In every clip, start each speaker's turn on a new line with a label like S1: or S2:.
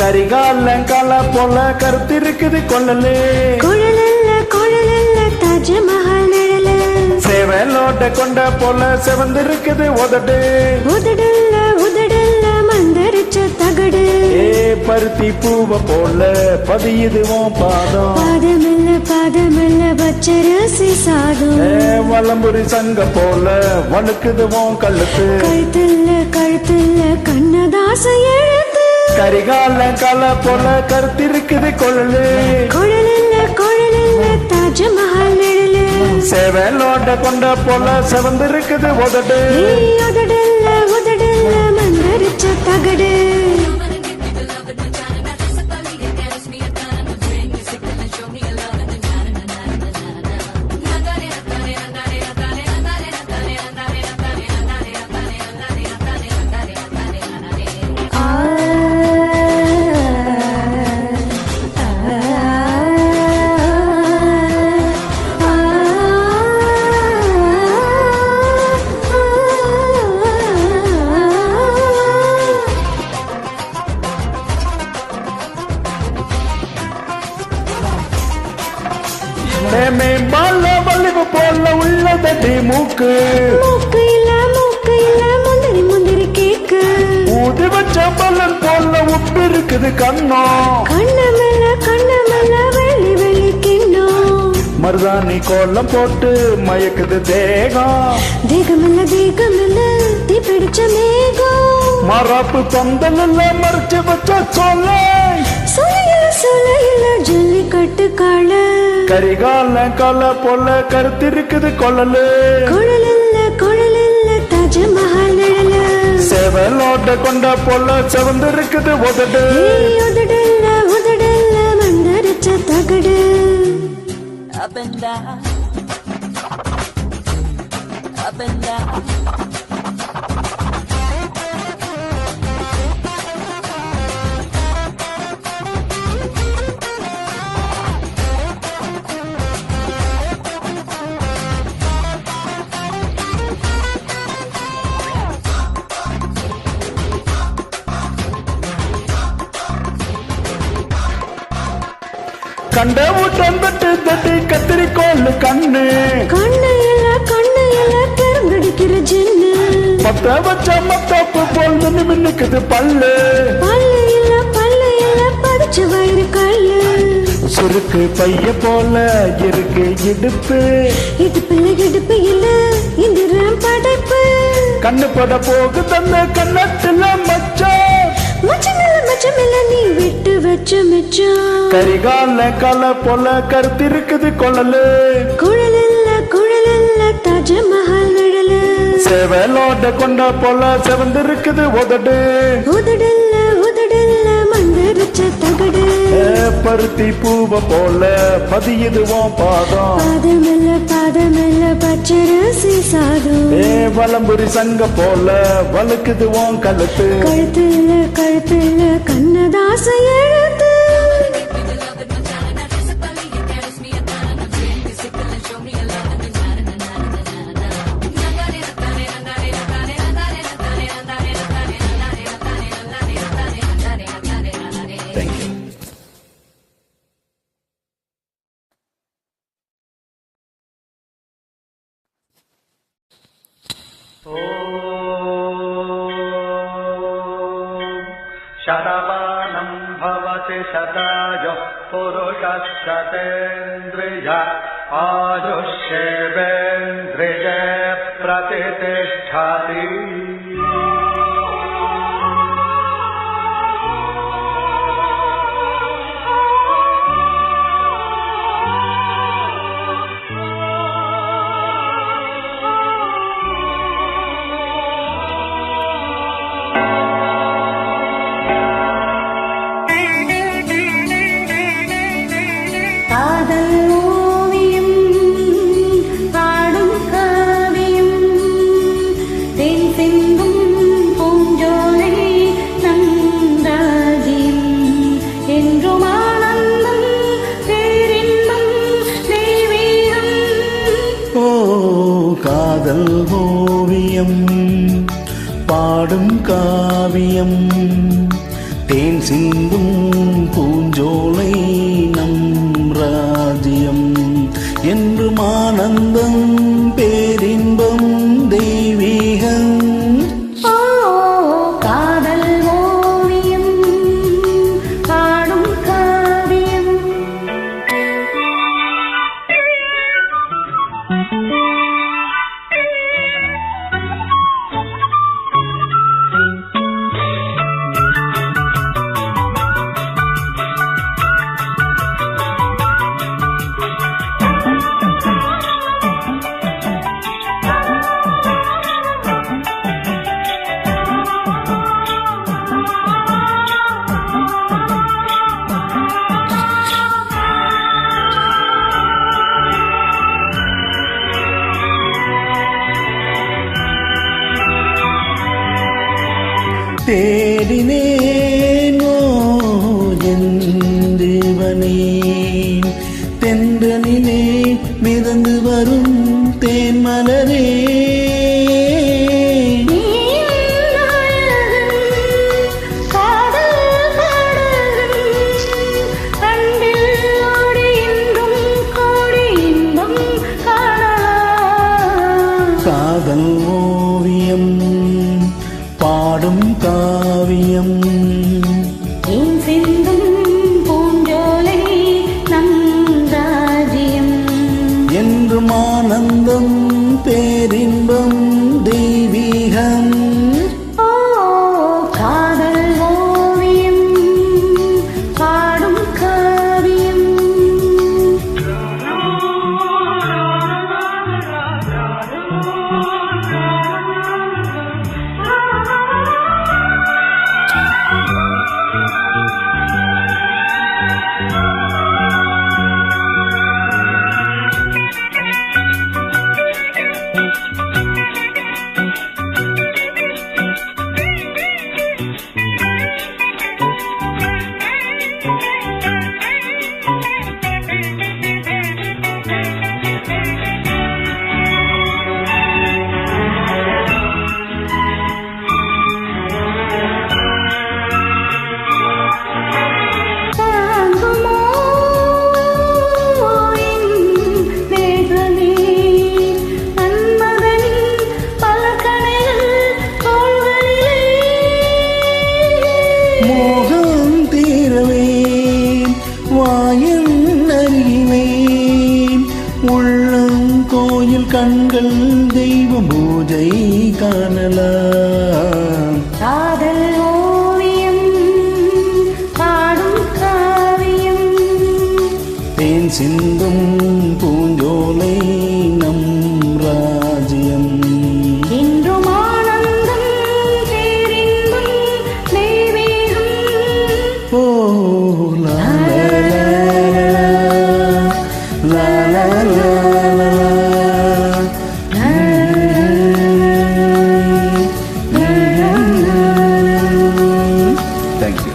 S1: கரிகாலங்கால போல கருத்து இருக்குது கொள்ளலே
S2: குழலல்ல தாஜ்மஹால் நிழலு
S1: சேவலோட கொண்ட போல செவந்திருக்குது உதடு
S2: உதடல்ல மந்தரிச்ச தகடு
S1: ஏ பருத்தி பூவ போல பதியுதுவோம் பாதம்
S2: பாதமெல்ல பச்சரிசி சாதம்
S1: ஏ வலம்புரி சங்க போல வழுக்குதுவோம் கழுத்து
S2: கழுத்துல கண்ணதாச எழுத்து
S1: கரிகாலங்கால போல கருத்து இருக்குது கொள்ளலே
S2: குழலல்ல தாஜ்மஹால் நிழலு
S1: சேவலோட கொண்ட போல செவந்திருக்குது உதடு
S2: உதடல்ல மந்தரிச்ச தகடு
S1: மேம்பால வலிவு போல உள்ளதடி மூக்கு
S2: இல்ல முந்திரி கேக்கு
S1: ஊதி வச்ச பலன் போல உப்பு இருக்குது கண்ணோ
S2: கண்ணமெல்ல வெள்ளி கிண்ணம்
S1: மருதாணி கோலம் போட்டு மயக்குது தேகமெல்ல
S2: தீ பிடிச்ச மேகம்
S1: மரப்பு பந்தல் மறைச்சு வச்ச
S2: சொல்லையில ஜல்லிக்கட்டு கால
S1: கரிகாலங்கால போல கருத்து இருக்குது கொள்ளலு
S2: குழலல்ல தாஜ்மஹால் நிழலு
S1: சேவலோட கொண்ட போல செவந்திருக்குது உதடு
S2: உதடல்ல மந்தரிச்ச தகடு
S3: Up and down, up and down.
S1: கண்ட ஊட்டம் தட்டி கத்திரிக்கோள் கண்ணு
S2: இல்ல பெருங்கடிக்கிற ஜின்னு
S1: மத்த வச்ச மத்தப்பு போல் மின்னுக்குது பல்லு
S2: இல்ல படிச்ச வயிறு கல்லு
S1: சுருக்கு பைய போல இருக்கு இடுப்பு
S2: இல்ல இந்திரம் படைப்பு
S1: கண்ணு பட போகு தந்த கண்ணத்துல
S2: மச்சமில்ல நீ விட்டு வச்ச மிச்சம்
S1: கரிகாலங்கால போல கருத்து இருக்குது கொள்ளலு
S2: குழலல்ல தாஜ்மஹால் நிழலு
S1: சேவலோட கொண்ட போல செவந்திருக்குது
S2: உதடல்ல மந்தரிச்ச தகடு
S1: பருத்தி பூவ போல பதியுதுவோம்
S2: பாதமெல்ல பச்சரிசி சாதம்
S1: வலம்புரி சங்க போல வழுக்குதுவோம்
S2: கழுத்துல கண்ணதாச எழுத்து
S4: शतमानं भवति शतायुः पुरुषः शतेन्द्रिय आयुष्येवेन्द्रिय प्रतिष्ठति
S1: காதல் ஓவியம் பாடும் காவியம் தேன் சிந்தும் பூஞ்சோலை நம் ராஜ்யம் என்றும் ஆனந்தம் பேரின்பம் தெய்வீகம்.
S2: ஓ காதல் ஓவியம் பாடும் காவியம்.
S1: தேடினேனோ என் தேவனே, தென்றலிலே மிதந்து வரும் தேன்மலரே. காதல் ஓவியம் பாடும் காவியம்.
S2: தேன் சிந்தும் பூஞ்சோலை நம் ராஜ்யம்
S1: என்றும் ஆனந்தம் பேரின்பம் தெய்வீகம்.
S2: ஓ காதல் ஓவியம் பாடும் காவியம்.
S1: மோகம் தீரவே வாயின் அறிவேன், உள்ளம் கோயில் கண்கள் தெய்வ பூஜை காணலாம்.
S2: காதல் ஓவியம் பாடும் காவியம்.
S1: தேன் சிந்தும் பூஞ்சோலை நம் ராஜ்யம்
S2: என்றும் ஆனந்தம் பேரின்பம் தெய்வீகம்.
S1: ஓ லா லா லா லா லா லா. Thank you.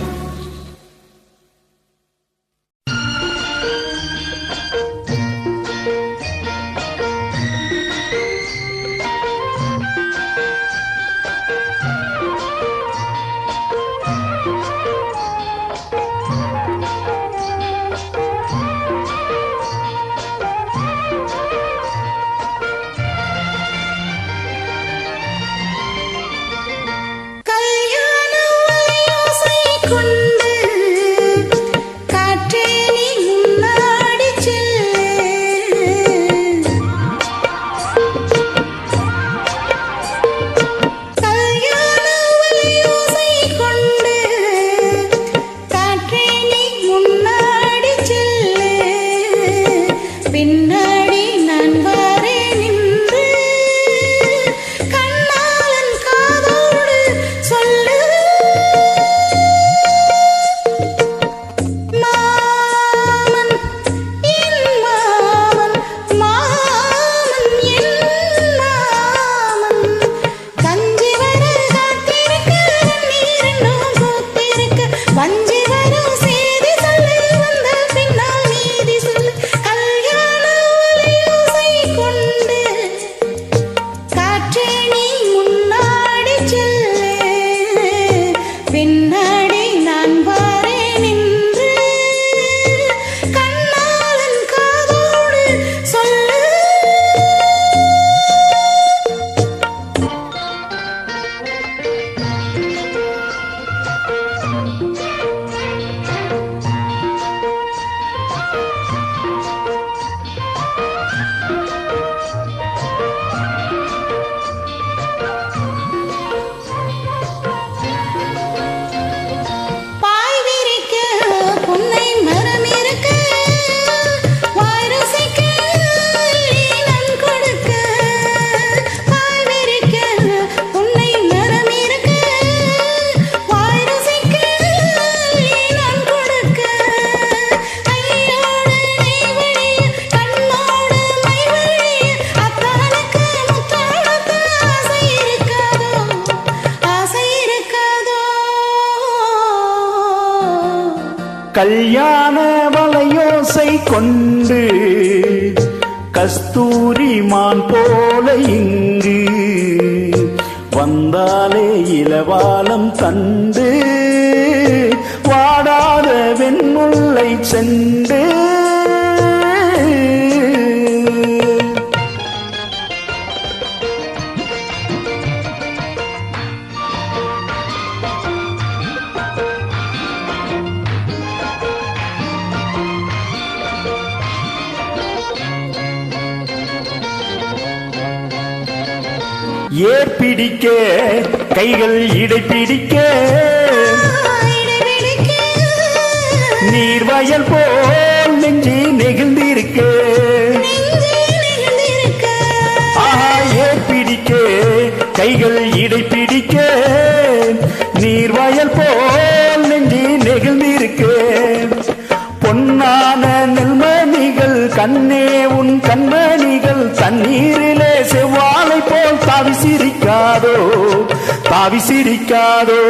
S1: கல்யாண வலையோசை கொண்டு கஸ்தூரி மான் போல இங்கு வந்தாலே இளவாலம் கண்டு வாடாத வெண்முல்லை சென்று ஏற்பிடிக்க கைகள் இடை பிடிக்க நீர்வயல் போல் நெஞ்சு நெகிழ்ந்திருக்க ஆஹா ஏற்பிடிக்க கைகள் இடை பிடிக்க நீர்வயல் போல் நெஞ்சு நெகிழ்ந்திருக்க பொன்னான நெல்மணிகள் கண்ணே உன் கண்மணிகள் தண்ணீரிலே செவ்வாழை போல் தாவி சிரிக்காதோ தாவி சிரிக்காதோ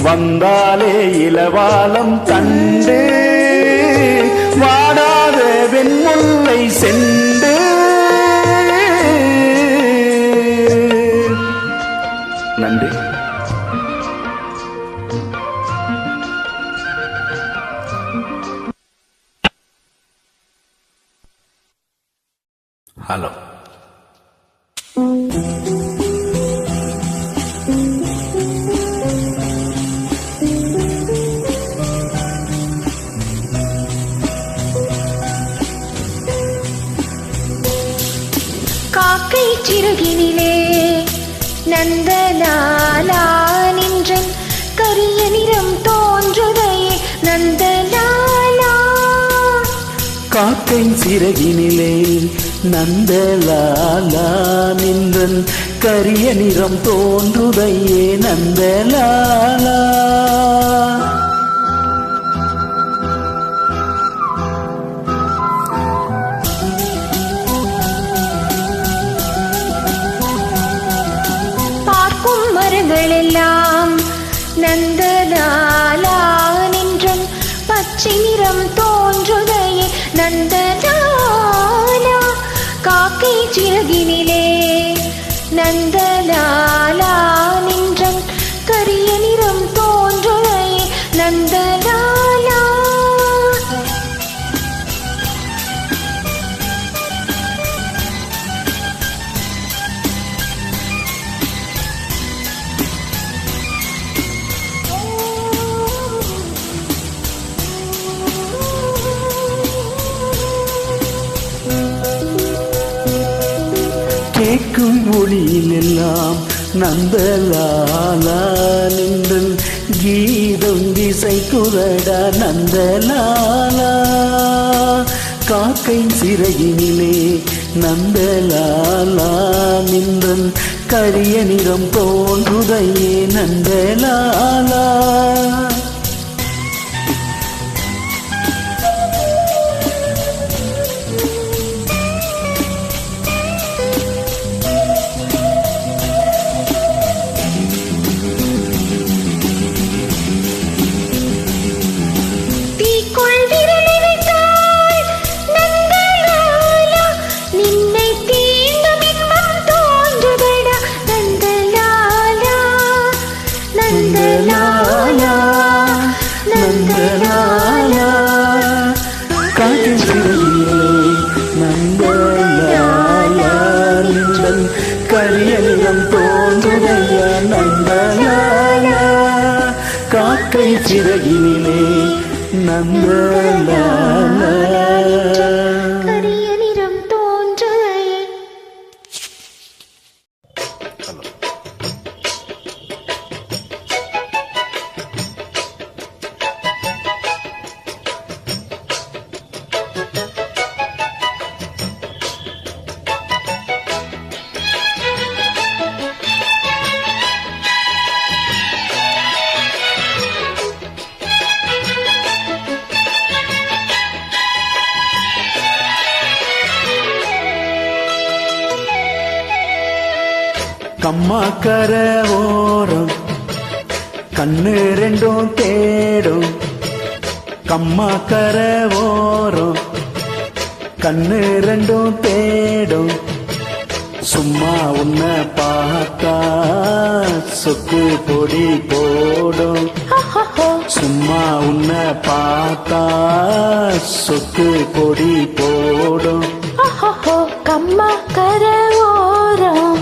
S1: வந்தாலே இளவாலம் கண்டு வாடாத வெண்முல்லை சென்று நன்றி. ஹலோ
S2: காக்கை சிறகினிலே நந்தலாலா நின்றன் கரிய நிறம் தோன்றுதையே நந்தலாலா
S1: காக்கை சிறகினிலே நந்தலாலா நின்றன் கரிய நிறம் தோன்றுதையே நந்தலாலா
S2: மரங்களெல்லாம் நந்தலாலா நின்றன் பச்சை நிறம் தோன்றுதையே நந்தலாலா காக்கை சிறகினிலே நந்தலாலா நின்றன் கரிய நிறம் தோன்றுதையே நந்தலாலா
S1: கேட்கும் ஒளியில் எல்லாம் நந்தலாலா நின்றன் கீதம் திசை குரடா நந்தலாலா காக்கை சிறகினிலே நந்தலாலா நின்றன் கரிய நிறம் தோன்றுதையே நந்தலாலா காக்கை சிறகினிலே நந்தலாலா
S2: கரிய நிறம் தோன்றுதையே
S1: கம்மாக்கர ஓரம் கண்ணு ரெண்டும் தேடும் கம்மாக்கர ஓரம் கண்ணு ரெண்டும் தேடும் சும்மா உன்னை பார்த்தா சொக்கு பொடி போடும் சும்மா உன்னை பார்த்தா சொக்கு பொடி போடும்
S2: கம்மா கரவோரம்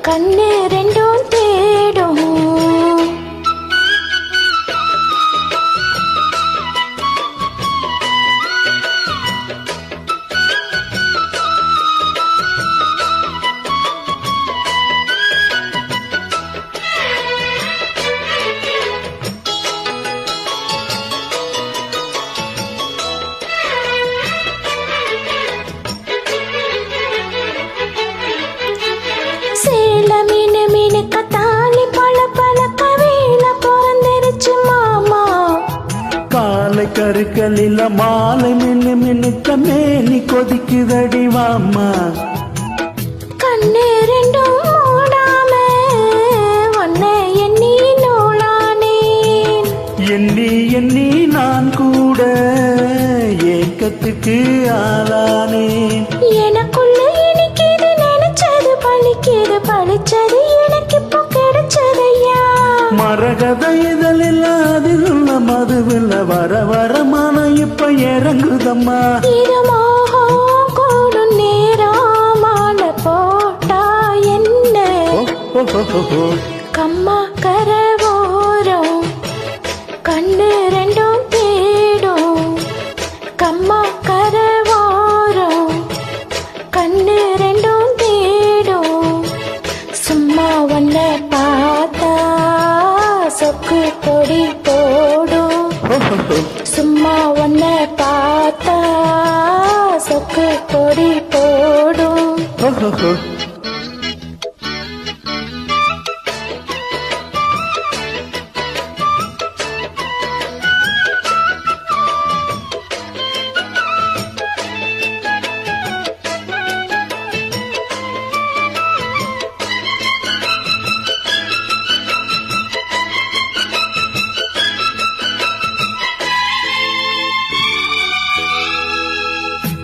S2: கண்ணு ரெண்டும் தேடும்
S1: கருக்களில மாலை மின்னு மின்னுக்க மேனி கொதிக்குதடி வாம்மா
S2: கண்ணு ரெண்டும் மூடாம ஒன்ன எண்ணி நூலானேன்
S1: எண்ணி எண்ணி நான் கூட ஏக்கத்துக்கு ஆளானேன்
S2: எனக்குள்ள இனிக்குது நினைச்சது பழிக்குது பழிச்சது எனக்கு இப்போ கிடைச்சதையா
S1: மரகத இதழில் அதில் உள்ள மதுவில் வர வர மனம் இப்ப இறங்குதம்மா
S2: இது மோகம் கூடும் நேரமான போட்டா என்ன கம்மா கரவோரம் கண்ணு ரெண்டும் தேடும் கம்மா கரவோரம் கண்ணு ரெண்டும் தேடும் சும்மா ஒன்ன பார்த்தா சொக்கு பொடி போடும் சும்மா ஒன்ன பார்த்தா சொக்கு பொடி போடும்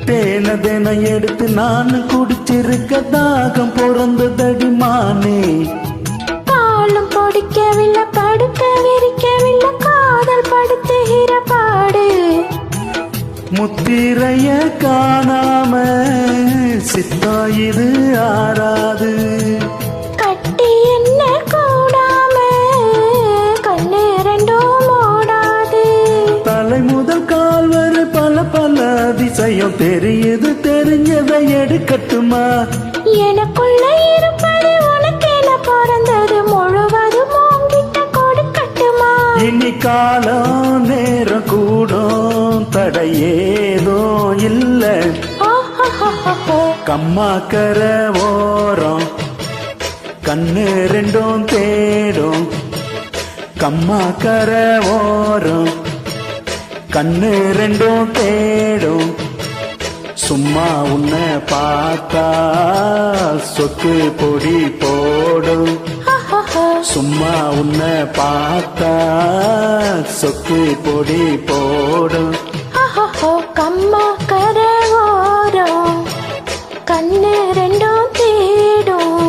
S1: தேன தேன எடுத்து நான் குடிச்சிருக்க தாகம் பிறந்ததடி மானே
S2: பாலும் பொடிக்கவில்லை படுக்க விரிக்கவில்லை காதல் படுத்துகிற பாடு
S1: முத்திரைய காணாம சித்தா இது ஆறாது
S2: கட்டி என்ன கூடாம கண்ணு ரெண்டும் மூடாது
S1: தலை முதல் கால் வரை பல பல அதிசயம் தெரியுது தெரிஞ்சதை எடுக்கட்டுமா
S2: எனக்குள்ள இருப்பது உனக்கென பிறந்தது முழுவதும் உன்கிட்ட கொடுக்கட்டுமா
S1: இனி காலம் நேரம் கூடும் தடையேதோ இல்ல கம்மாக்கர ஓரம் கண்ணு ரெண்டும் தேடும் கம்மாக்கர ஓரம் கண்ணு ரெண்டும் தேடும் சும்மா உன்னை பார்த்தா சொக்கு பொடி போடும் சும்மா உன்னை பார்த்தா சொக்கு பொடி போடும்
S2: கம்மா கரவோரம் கண்ணு ரெண்டும் தேடும்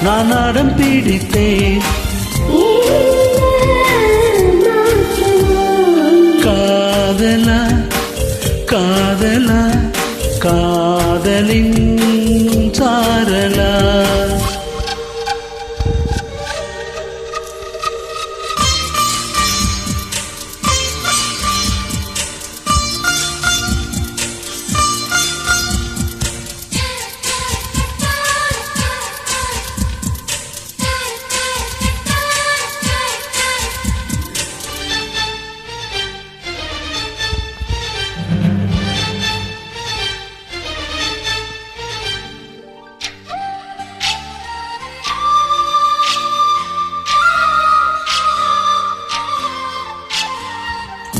S1: நான் அடம் பிடித்தேன். காதலா காதலா காதலின் சாரலா.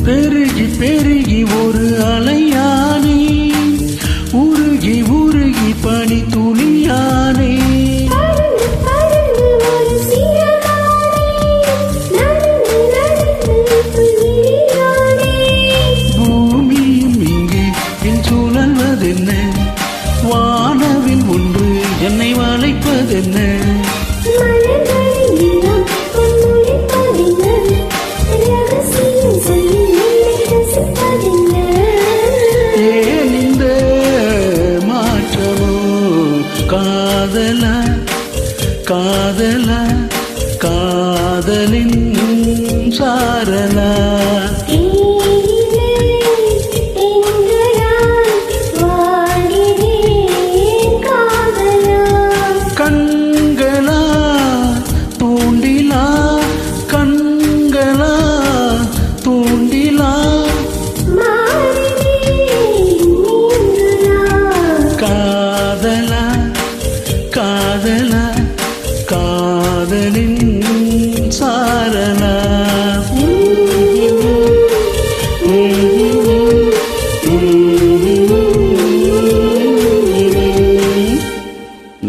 S1: பெருகி பெருகி ஒரு அலையானே, உருகி உருகி பனி துளியானே. பூமியும் இங்கே என் சுழல்வதென்ன, வானவில் ஒன்று என்னை வளைப்பதென்ன. காதலா காதலா காதலின் சாரலா. கண்களா தூண்டிலா கண்களா தூண்டிலா. காதலா காதலா காதலின் சாரலா.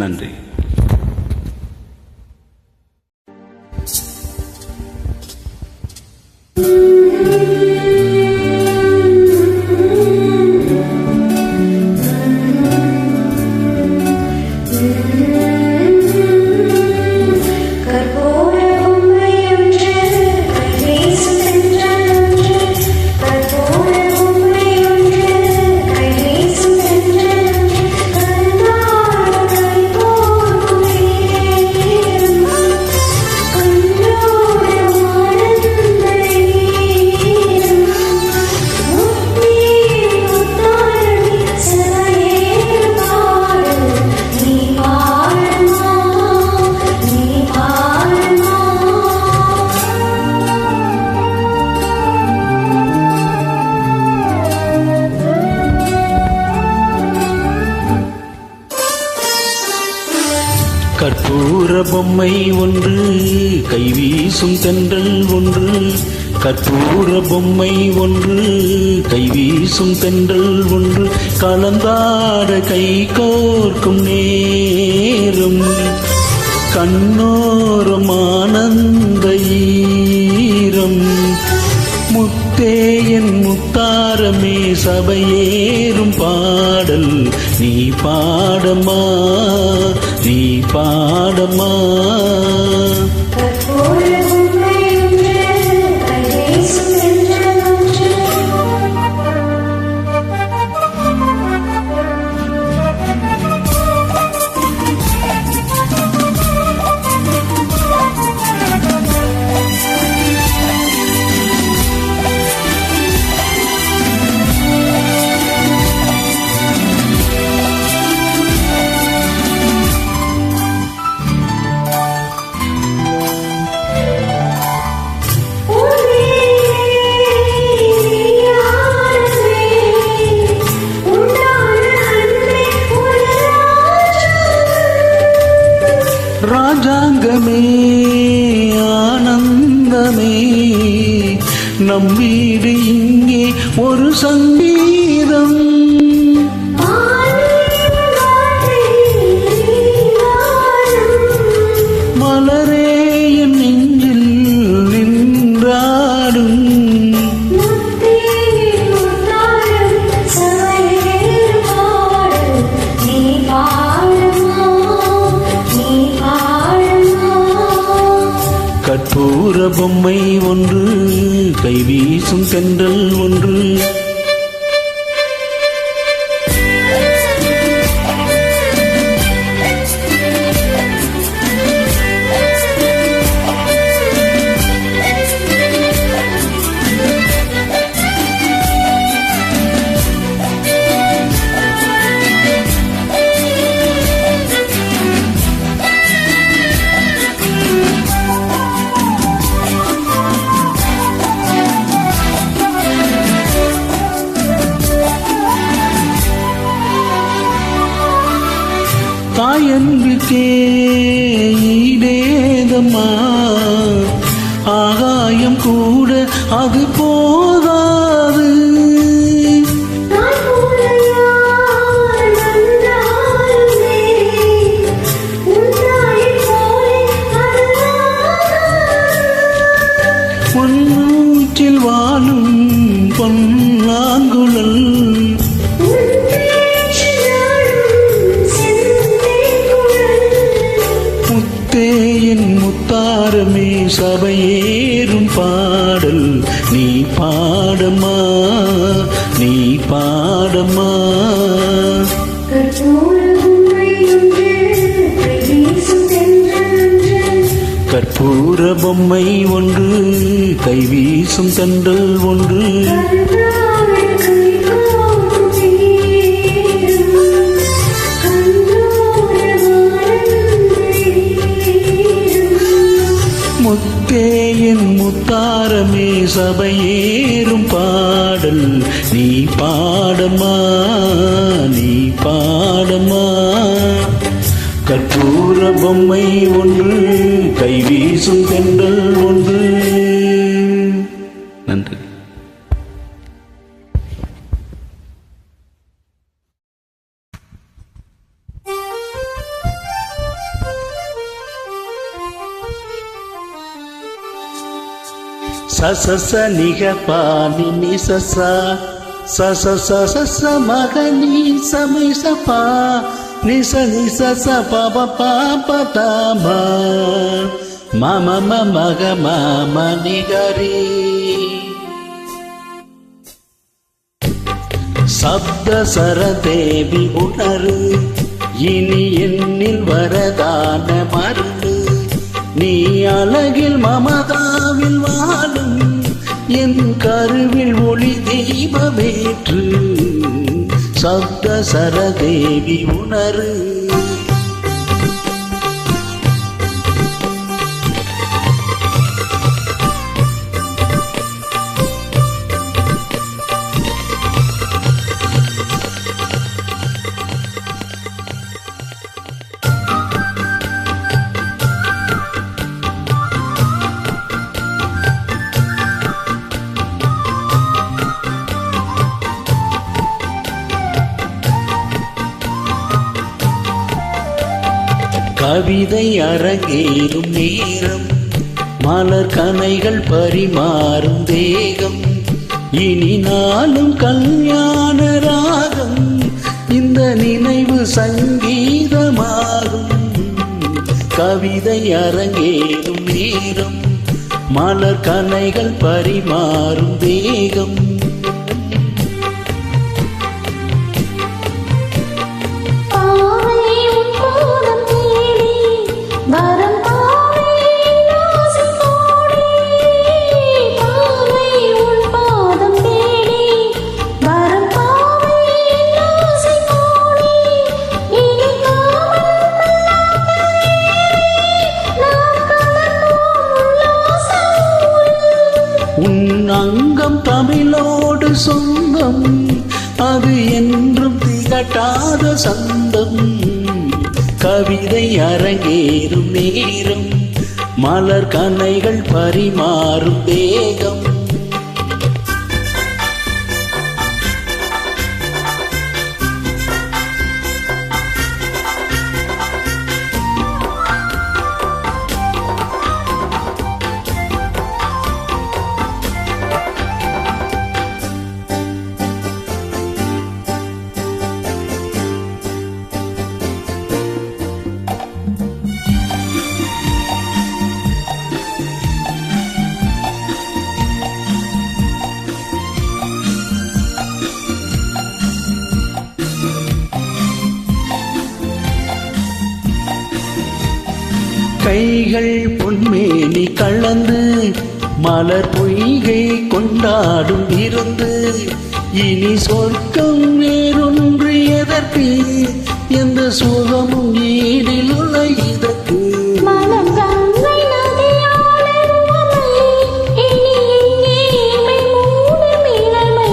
S1: நன்றி. கற்பூர பொம்மை ஒன்று கைவீசும் தென்றல் ஒன்று. கற்பூர பொம்மை ஒன்று கைவீசும் தென்றல் ஒன்று. கலந்தாட கை கோர்க்கும் நேரம் கண்ணோரம் ஆனந்த ஈரம். முத்தே என் முத்தாரமே சபையேறும் பாடல் நீ பாடமா நீ பாடமா. ராஜாங்கமே ஆனந்தமே நம் வீடு இங்கே ஒரு சங்கீதம். மலரே என் நெஞ்சில் நின்றாடும்.
S2: நீ பாடமா நீ பாட
S1: பொம்மை ஒன்று கைவீசும் தென்றல் ஒன்று தாயன்பிற்கே ஈடேதம்மா ஆகாயம் கூட அது போதாது பொன்னூற்றில் வாழும் பொன்னாங்குழல் முத்தேயின் முத்தாரமே சபையேறும் பாடல் நீ பாடமா நீ பாடமா கற்பூர பொம்மை ஒன்று கைவீசும் தென்றல் ஒன்று முத்தேயின் முத்தாரமே சபையேறும் பாடல் நீ பாடமா நீ பாடமா கற்பூர பொம்மை ஒன்று கைவீசும் தென்றல் ஒன்று. நன்றி. சச நிக பாணி நிசசா சச சச மகனி சமிசபா நிச நிச ச பப பாப தாம மம மக மம நிகரி சப்த சரதேவி உணரு இனி என்னில் வரதான மருந்து நீ அழகில் மமதாவில் வாழும் என் கருவில் ஒளி தெய்வமேற்று சப்த சரதேவி உணரு. கவிதை அரங்கேறும் நேரம் மலர் கனைகள் பரிமாறும் தேகம் இனி நாளும் கல்யாண ராகம் இந்த நினைவு சங்கீதமாகும். கவிதை அரங்கேறும் நேரம் மலர் கனைகள் பரிமாறும் தேகம் அங்கம் தமிழோடு சொந்தம் அது என்றும் திகட்டாத சந்தம். கவிதை அரங்கேறும் நேரம் மலர் கனைகள் பரிமாறும் தேகம் கைகள் பொன்மேனி கலந்து மலர் பொய்கை கொண்டாடும் இருந்து இனி சொர்க்கம் வேறொன்று எதற்கு எந்த சுகமும் ஈடில் உள்ள இதற்கு
S2: மனம் கங்கை நதியாளருவமை இனி இங்கே இமை மூடும் இளமை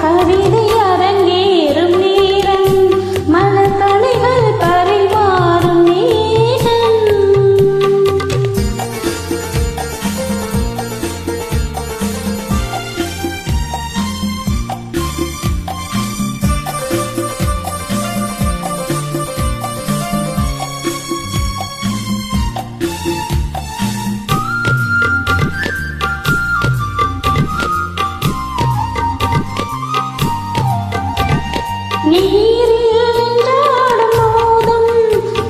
S2: கவிதை அரங்கேறும் நேரம் மலர் தலைகள் பரிமாறும் நேரம் நீரில் நின்றாடும் மோதும்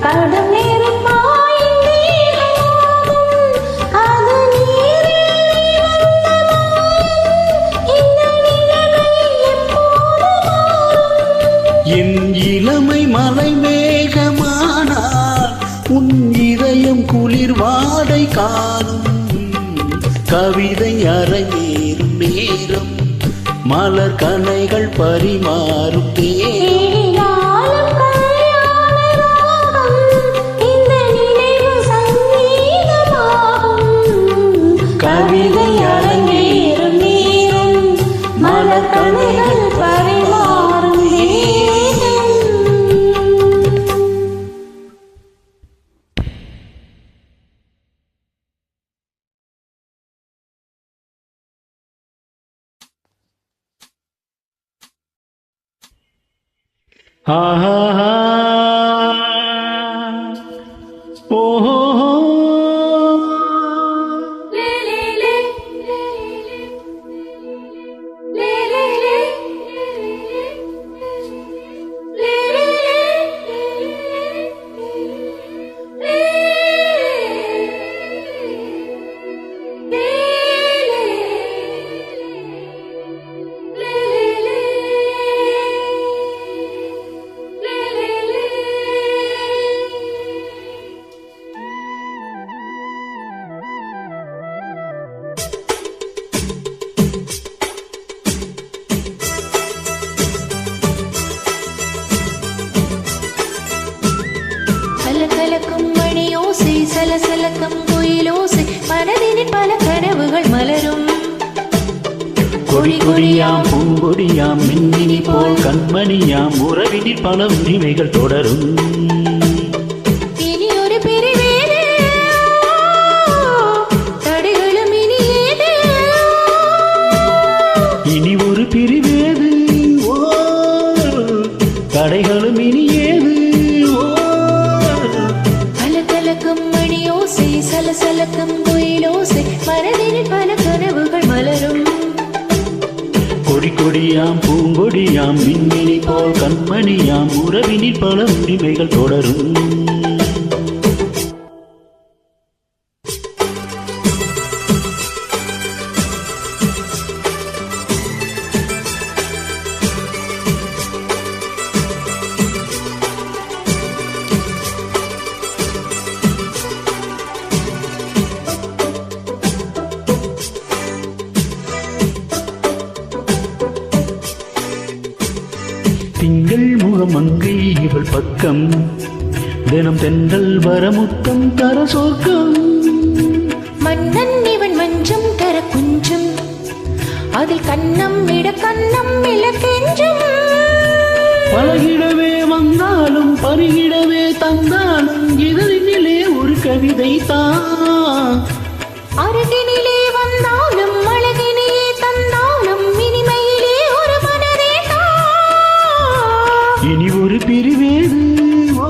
S2: கடும் நெருப்பாயின் நீளமாகும் அது நீரில் இந்த நிலைமை எப்போது மாறும்
S1: என் இளமை மலை மேகமானால் உன் இதயம் குளிர் வாடை காணும் கவிதை அரங்கேறும் நேரம் மலர் கனைகள் பரிமாறும்
S2: ஏனாலும் கல்யாண ராகம் இந்த நினைவு சங்கீதமாகும் கவிதை அரங்கேறும் நேரம் மலர் கனைகள் பரிமாறும் நேரம்
S1: ஆஹா ஓஹோ
S3: லே லே லே லே லே லே லே
S2: கலகலக்கும் மணியோசை சலசலக்கும் குயிலோசை மனதினில் பல கனவுகள் மலரும்
S1: கொடி கொடியாம் பூங்கொடியாம் மின்மினி போல் கண்மணியாம் உறவினில் பல உரிமைகள் தொடரும்
S2: இனி ஒரு பிரிவேது தடைகளும் இனி ஏது
S1: இனி ஒரு பிரிவேது ஓ தடைகளும் இனி ஏது ஓ
S2: கலகலக்கும் மணியோசை சலசலக்கும் குயிலோசை மனதினில் பல கனவுகள் மலரும்
S1: கொடி கொடியாம் பூங்கொடியாம் மின்மினி போல் கண்மணியாம் உறவினில் பல உரிமைகள் தொடரும் திங்கள் முகமங்கை இவள் பக்கம் தினம் தென்றல் வரமுத்தம் தர சொர்க்கம்
S2: மன்னன் இவன் மஞ்சம் தர குஞ்சும் அதில் கண்ணம் இட கண்ணம் இலக்கெஞ்சும்
S1: பழகிடவே வந்தாலும் பருகிடவே தந்தாலும் இதழினிலே ஒரு கவிதை தான்
S2: அருகினிலே வந்தாலும் அழகினிலே தந்தாலும் இனிமையிலே ஒரு மனதே
S1: இனி ஒரு பிரிவேது ஓ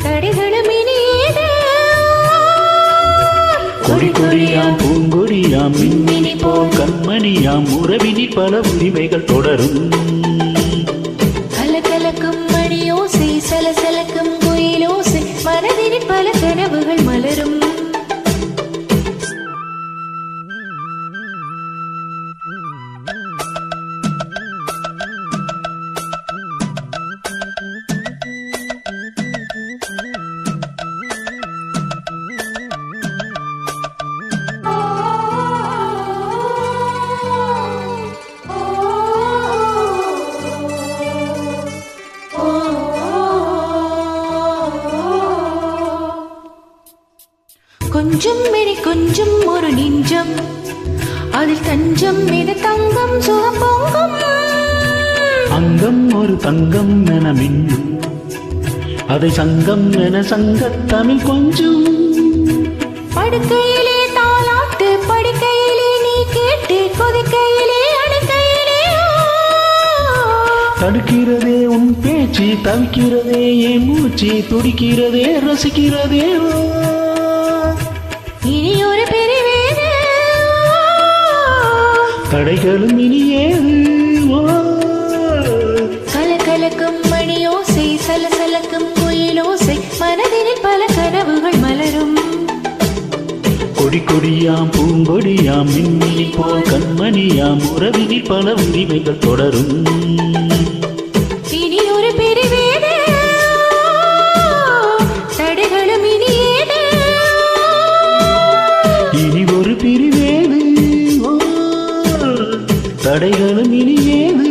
S2: தடைகளும் இனி ஏது
S1: கொடி கொடியாம் பூங்கொடியாம் மின்மினி போல் கண்மணியாம் உறவினில் பல உரிமைகள் தொடரும்
S2: கலகலக்கும் மணியோசை சலசலக்கும் குயிலோசை மனதினில் பல கனவுகள் மலரும் கொஞ்சம் மெனி கொஞ்சம் ஒரு நெஞ்சம், அதில் தஞ்சம் என தங்கம் சுகப்பொங்கும்.
S1: அங்கம் ஒரு தங்கம் என மின்னும், அதை சங்கம் என சங்கத் தமிழ் கொஞ்சம்.
S2: படுக்கையிலே தாலாட்டு, படுக்கையிலே நீ கேட்டு, கொதிக்கையிலே அணைக்கையிலே
S1: தடுக்கிறதே உன் பேச்சு, தவிக்கிறதே என் மூச்சு, துடிக்கிறதே ரசிக்கிறதே.
S2: இனி ஒரு பிரிவேது,
S1: தடைகளும் இனி ஏது.
S2: கலகலக்கும் மணியோசை, சலசலக்கும் குயிலோசை, மனதில் பல கனவுகள் மலரும்.
S1: கொடி கொடியாம் பூங்கொடியாம் மின்மினி போல் கண்மணியாம் உறவினில் பல உரிமைகள் தொடரும்.
S2: இனி ஒரு பிரிவேது, தடைகளும் இனி ஏது.
S1: இனி ஒரு பிரிவேது, தடைகளும் இனி ஏது.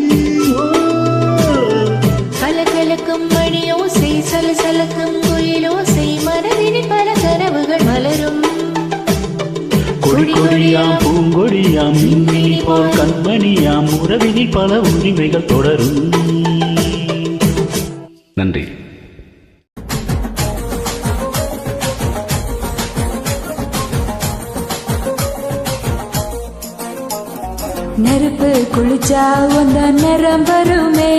S2: கலகலக்கும் மணியோசை, சலசலக்கும் குயிலோசை, மனதில் பல கனவுகள் மலரும்.
S1: கொடி கொடியாம் பூங்கொடியாம் மின்மினி போல் கண்மணியாம் உறவினில் பல உரிமைகள் தொடரும். நன்றி.
S5: நெருப்பு குளிச்சா வந்த நிறம் வருமே,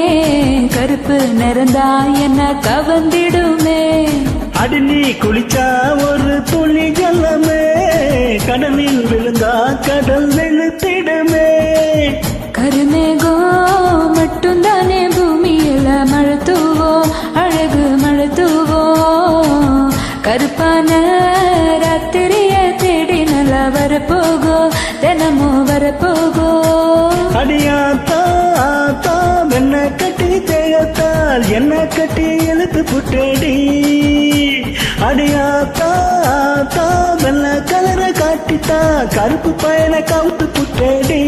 S5: கருப்பு நிறந்தா என்ன கவர்ந்திடுமே.
S1: அடி நீ குளிச்சா ஒரு துளி ஜலமே, கடலில் விழுந்தா கடல் வெளுத்திடுமே.
S5: கருமேகம் மட்டும்தானே பூமியில மழை தூவோம், அழகு மழை தூவோம். கருப்பான ராத்திரிய தேடி நல்லா வரப்போகும், தினமும் வரப்போகும்.
S1: அடியாத்தா ஆத்தா என்ன கட்டி தேயத்தால் என்ன கட்டி இழுத்து புட்டடி. அடியாத்தா ஆத்தா வெள்ள கலர காட்டித்தா கருப்பு பயண கவுத்து புட்டடி.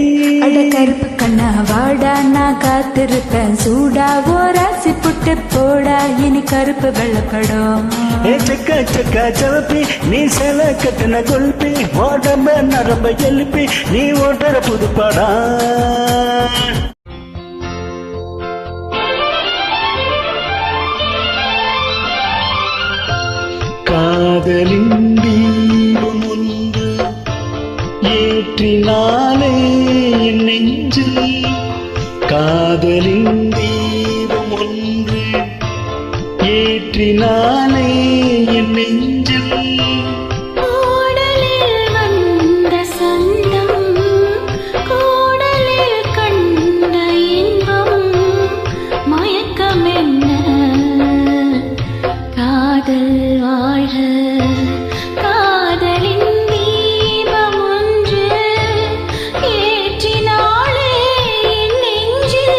S5: அட கருப்பு கண்ணா வாடா, நான் காத்திருப்பேன் சூடா, ஓராசி புட்டு போடா, இனி கருப்பு வெள்ளப்படும்.
S1: ஏ செக்க செக்க செவப்பி நீ செல கட்டின கொல்பி, ஓடம்ப நரம்ப எழுப்பி நீ ஓட்டுற புதுப்படா. காதலின் தீபம் ஒன்று ஏற்றினாலே என் நெஞ்சில், காதலின் தீபம் ஒன்று ஏற்றினாலே என் நெஞ்சில்.
S2: கூடலில் வந்த சந்தம், கூடலில் கண்ட இன்பம், மயக்கம் என்ன காதல் வாழ. காதலின் தீபம் ஒன்று ஏற்றினாளே என் நெஞ்சில்.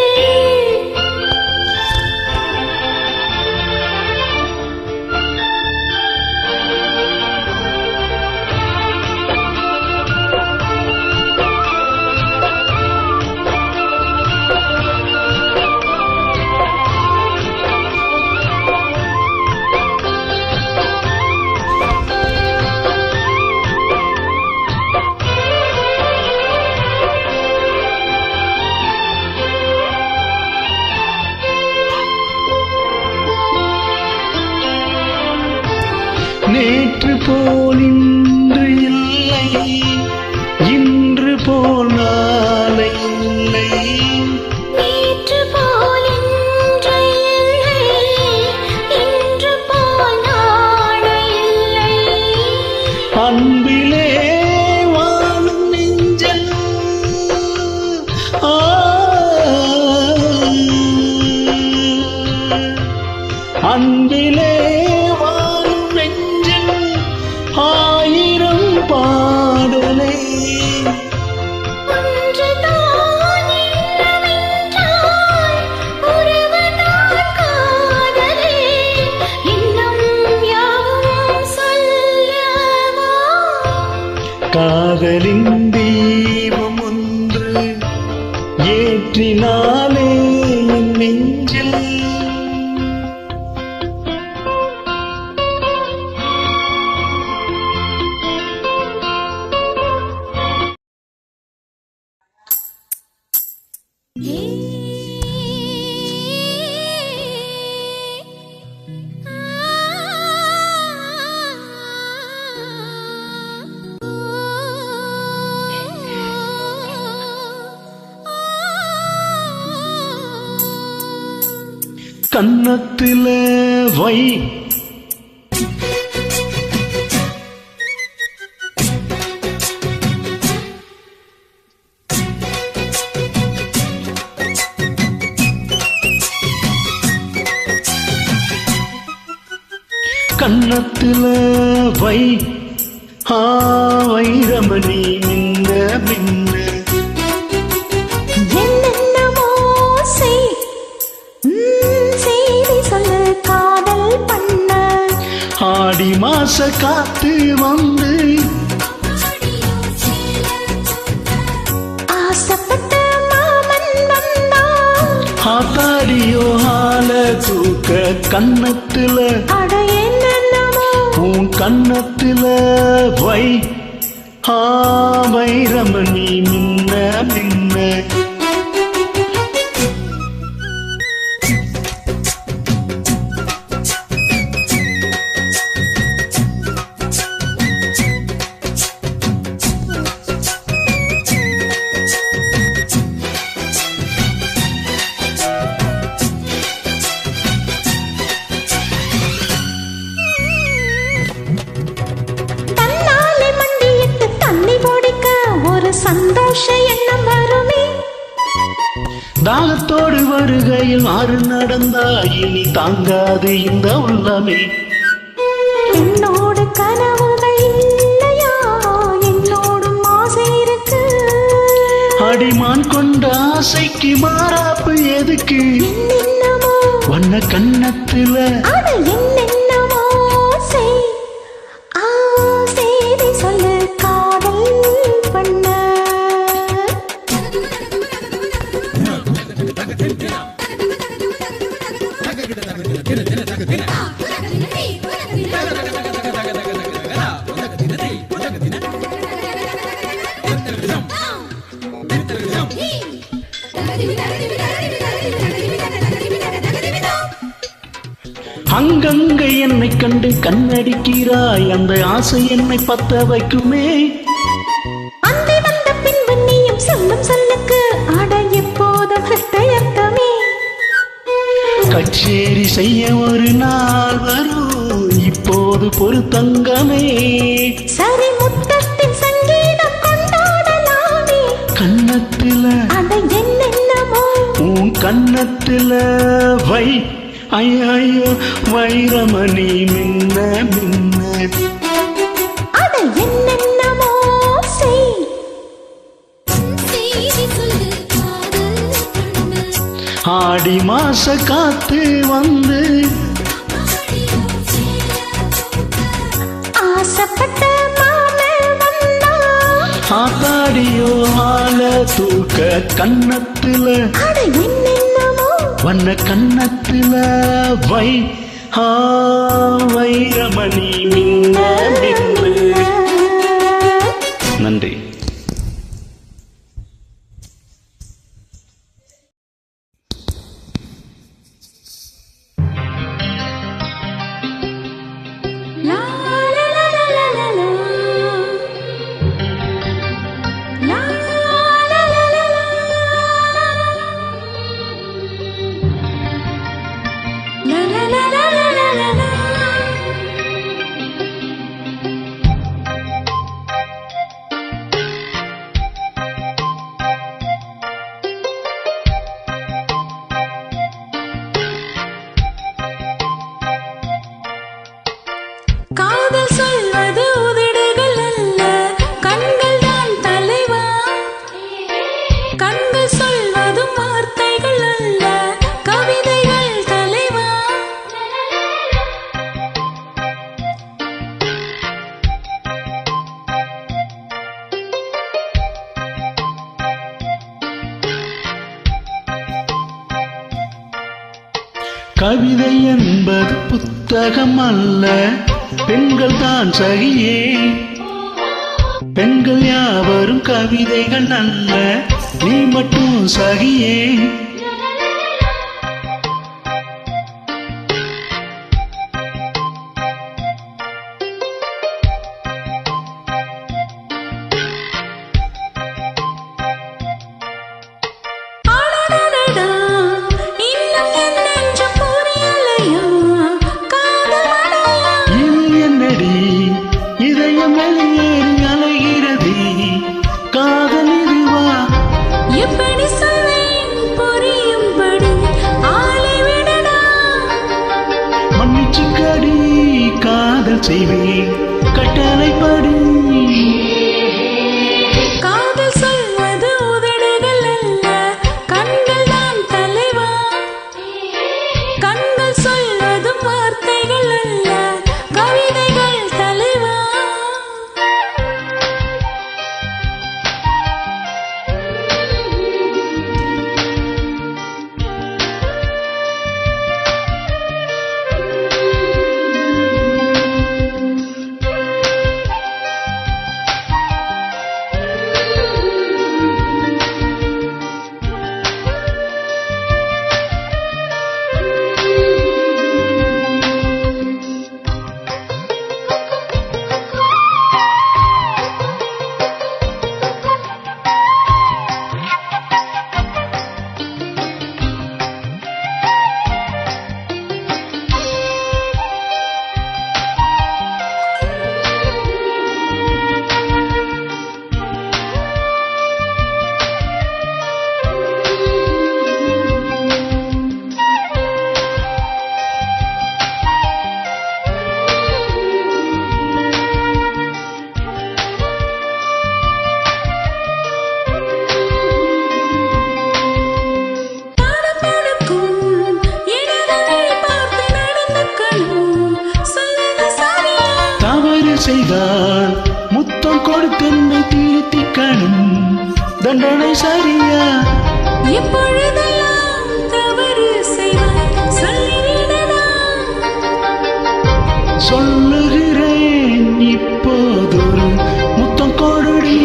S1: நேற்று போல் இன்று இல்லை, இன்று போல் நாளை இல்லை.
S2: நேற்று போல் இன்று இல்லை, இன்று போல் நாளை இல்லை.
S1: அன்பிலே வாழும் நெஞ்சல் அன்பிலே வாழும் நெஞ்சல் ஆயிரம் பாடலை.
S2: ஒன்றுதான் என்னவென்றால், உறவுதான் காதலே, இன்னும் யாவும் சொல்லவா.
S1: காதலின் தீபம் ஒன்று ஏற்றினாலே என் நெஞ்சில். கன்னத்தில வை கன்னத்தில வை வைரமணி மின்ன மின்ன
S2: என்னென்னமோ செய் செய்தி சொல்லு காதல் பண்ண
S1: ஆடி மாச காத்து வந்து
S2: ஆசைப்பட்ட மாமன் வந்தா
S1: ஆத்தாடியோ ஆல தூக்க கன்னத்தில
S2: அட என்னென்னமோ
S1: உன் கன்னத்தில வை வைரமணி மின்ன மின்ன
S2: தன்னாலே மண்டியிட்டு தண்ணி போடிக்க ஒரு சந்தோஷ எண்ணம் வருமே
S1: தாகத்தோடு வருகையில் ஆறு நடந்தா இனி தாங்காது இந்த உள்ளமே
S2: என்னோடு கனவுகள் இல்லையா என்னோடும் ஆசை இருக்கு
S1: அடிமான் கொண்ட ஆசைக்கு மாறாப்பு எதுக்கு
S2: என்னென்னமோ
S1: வண்ண கன்னத்தில
S2: அட என்னென்னமோ செய் செய்தி சொல்லு காதல் பண்ண
S1: அங்கங்க என்னை கண்டு கண்ணடிக்கிறாய் அந்த ஆசை என்னை பத்த வைக்குமே
S2: அந்தி வந்த பின்பு நீயும் சொல்லும் சொல்லுக்கு அட எப்போதும் ஹிருதயத்தமே
S1: கச்சேரி செய்ய ஒரு நாள் வரும் இப்போது பொறுத்தங்கமே
S2: சரி முத்தத்தின் சங்கீதம் கொண்டாடலாமே
S1: கன்னத்தில
S2: அட என்னென்னமோ
S1: உன் கன்னத்தில வை ஐயோ வைரமணி மின்ன மின்ன
S2: அட என்னென்னமோ செய்
S1: ஆடி மாச காத்து வந்து
S2: ஆசைப்பட்ட மாமன் வந்தா
S1: ஆத்தாடியோ ஆல தூக்க கன்னத்தில
S2: அட என்னென்னமோ
S1: வண்ண கன்னத்தில வை வைரமணி மின்ன மின்ன நன்றி.
S2: லா லா லா லா லா லா லா லா லா லா லா காதல் சொல்வது உதடுகள் அல்ல கண்கள் தான் தலைவா கண்கள் சொல்வதும் வார்த்தைகள் அல்ல கவிதைகள் தலைவா
S1: கவிதை என்பது புத்தகம் அல்ல பெண்கள் தான் சகியே பெண்கள் யாவரும் கவிதைகள் அல்ல நீ மட்டும் சகியே
S2: அடடடடா, இன்னும் என் நெஞ்சம் புரியல.
S1: நான் முத்தம் கொடுத்தென்னை திருத்திக்கணும் தண்டனை சரியா
S5: எப்பொழுதெல்லாம் தவறு செய்வாய் சொல்லிவிடடா.
S1: சொல்லுகிறேன் இப்போதொரு முத்தம் கொடுடி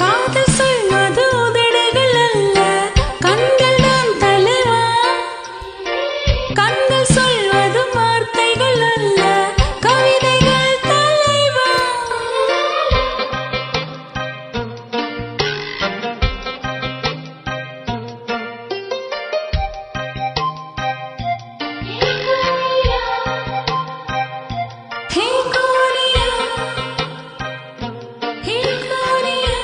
S5: காதல் சொல்வது உதடுகள் அல்ல, கண்கள் தான் தலைவா. கண்கள் சொல்வது வார்த்தைகள் அல்ல, கவிதைகள் தலைவா. ஹே கோரியா, ஹே கோரியா, ஹே கோரியா,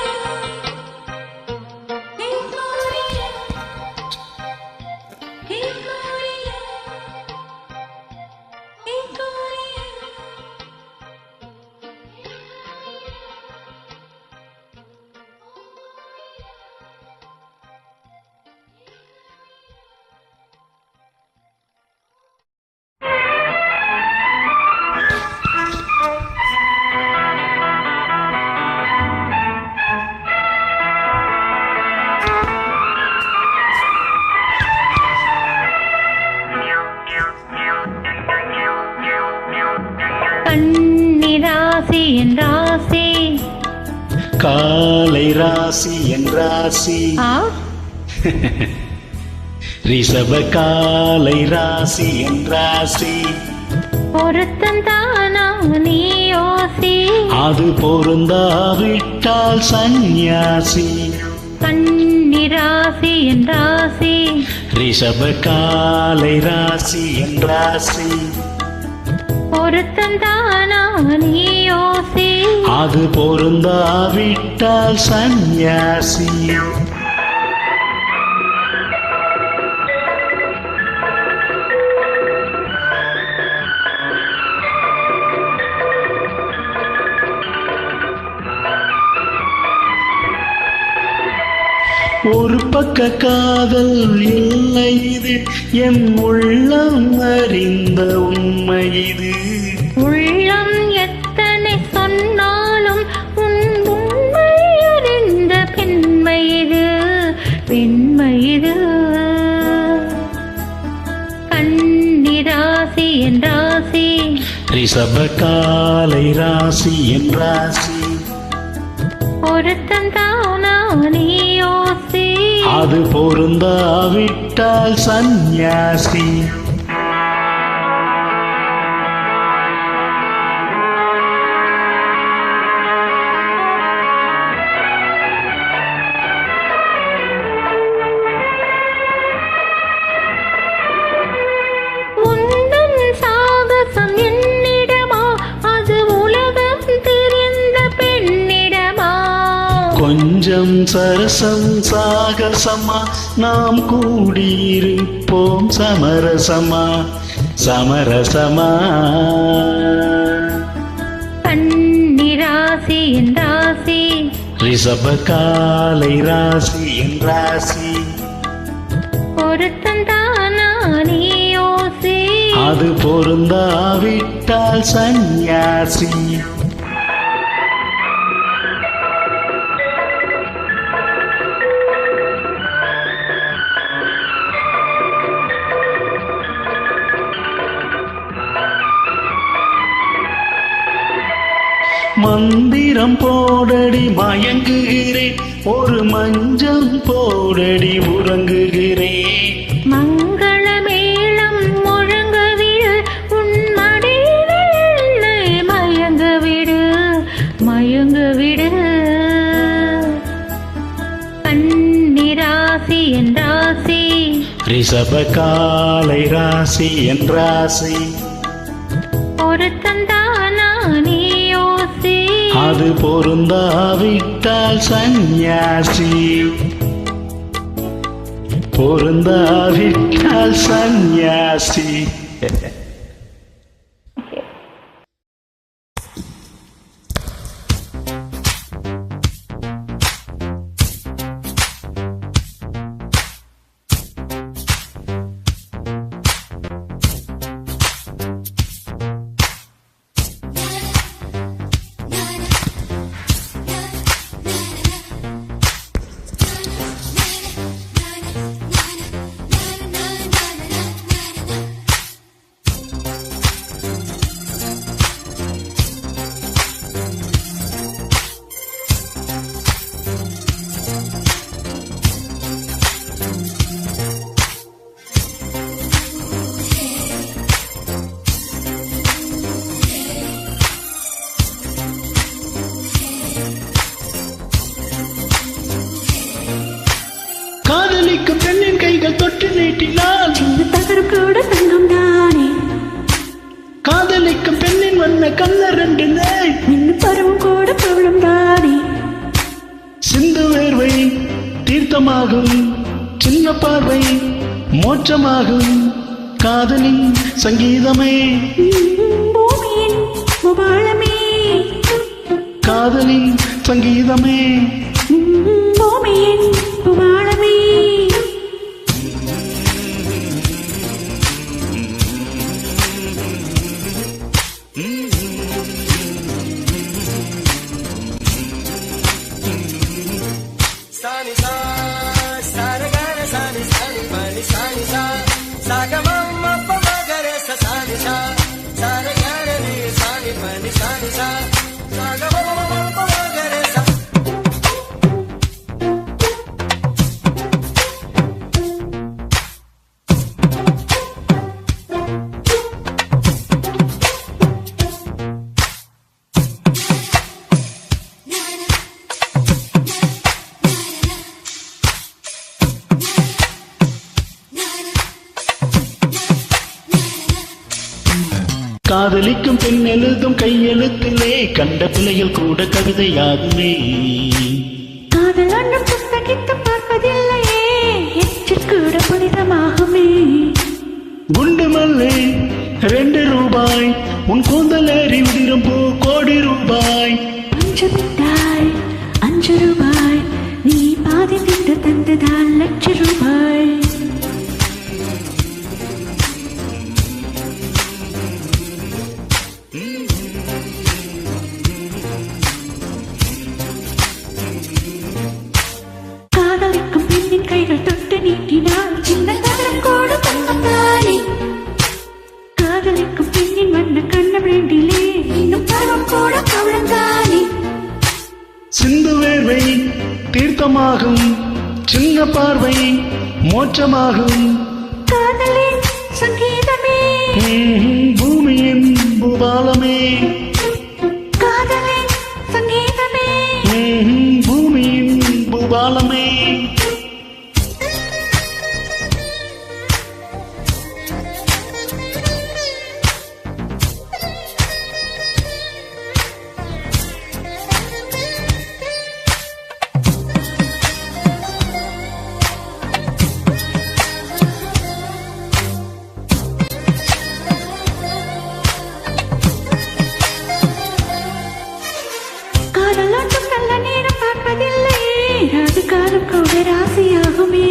S5: ஹே கோரியா, ஹே கோரியா.
S2: கண்ணிராசி என் ராசி
S1: காலை ராசி என் ராசி ரிஷப காலை ராசி என் ராசி
S2: பொருத்தம் தானா நீ யோசி
S1: அது பொருந்தாவிட்டால் சந்நியாசி
S2: கண்ணிராசி என் ராசி
S1: ரிஷப காலை ராசி என் ராசி
S2: பொருத்தம் தானா நீ யோசி
S1: அது பொருந்தாவிட்டால் சந்நியாசி ஒரு பக்க காதல் இல்லை இது என் உள்ளம் அறிந்த உண்மை இது
S2: உள்ளம் எத்தனை சொன்னாலும் உன் உண்மை அறிந்த பெண்மை இது பெண்மை இது கண்ணிராசி என் ராசி
S1: ரிஷப காலை ராசி என் ராசி
S2: பொருத்தம் தானா நீ யோசி
S1: அது பொருந்தாவிட்டால் சந்நியாசி
S2: உந்தன் சாகசம் என்னிடமா அது உலகம் தெரிந்த பெண்ணிடமா
S1: கொஞ்சம் சரசம் சாகசமா நாம் கூடியிருப்போம் சமரசமா சமரசமா
S2: கண்ணிராசி என் ராசி
S1: ரிஷப காலை ராசி என் ராசி
S2: பொருத்தம் தானா நீ யோசி
S1: அது பொருந்தாவிட்டால் சந்நியாசி மந்திரம் போடடி மயங்குகிறேன் ஒரு மஞ்சள் போடடி உறங்குகிறேன்
S2: மங்கள மேளம் முழங்கவிடு உன் மடியில் என்னை மயங்கவிடு மயங்கவிடு கண்ணிராசி என் ராசி
S1: ரிஷப காலை ராசி என் ராசி
S2: பொருத்தம் தானா நீ யோசி
S1: அது பொருந்தாவிட்டால் சந்நியாசி பொருந்தாவிட்டால் சந்நியாசி காதலிக்கும் பெண்ணின் கைகள் தொட்டு நீட்டினால்
S2: இந்த தகரம் கூட தங்கம் தானே.
S1: காதலிக்கும் பெண்ணின் வண்ண கண்ண ரெண்டு நாய்
S2: மின்னு பருவம் கூட பவளம் தானே.
S1: சிந்து வேர்வை தீர்த்தமாகும், சின்ன பார்வை மோட்சமாகும், காதலின் சங்கீதமே
S2: பூமியின் முபாலமே,
S1: காதலின் சங்கீதமே.
S2: பூமியின் முபாலமே.
S1: காதலிக்கும் பெண் எழுதும் கையெழுத்திலே கண்ட பிள்ளைகள் கூட கவிதையாகுமே.
S2: காதல் ஒன்றும் புத்தகித்து பார்ப்பதில்லையே, எச்சில் கூட புனிதமாகுமே.
S1: குண்டு மல்லை 2 ரூபாய், உன் கூந்தல் ஏறி உதிரும் பூ கோடி ரூபாய்.
S2: பஞ்சமிட்டாய் 5 ரூபாய், நீ பாதி திட்டு தந்ததால் லட்ச ரூபாய். காதலிக்கும் பெண்ணின் கைகள் தொட்டு நீட்டினால் சின்ன தகரம் கூட தங்கம் தானே. காதலிக்கும் பெண்ணின் வண்ண கண்ண வேண்டிலே இன்னும் பருவம் கூட பவளம் தானே.
S1: சிந்து வேர்வை தீர்த்தமாகும், சின்ன பார்வை மோட்சமாகும்,
S2: காதலின் சங்கீதமே,
S1: பூமியின் பூபாலமே,
S2: காதலின் சங்கீதமே.
S1: பூமியின் பூபாலமே.
S2: காதல் ஒன்றும் நல்ல நேரம் பார்ப்பதில்லையே, அது காலம் கூட ராசியாகுமே.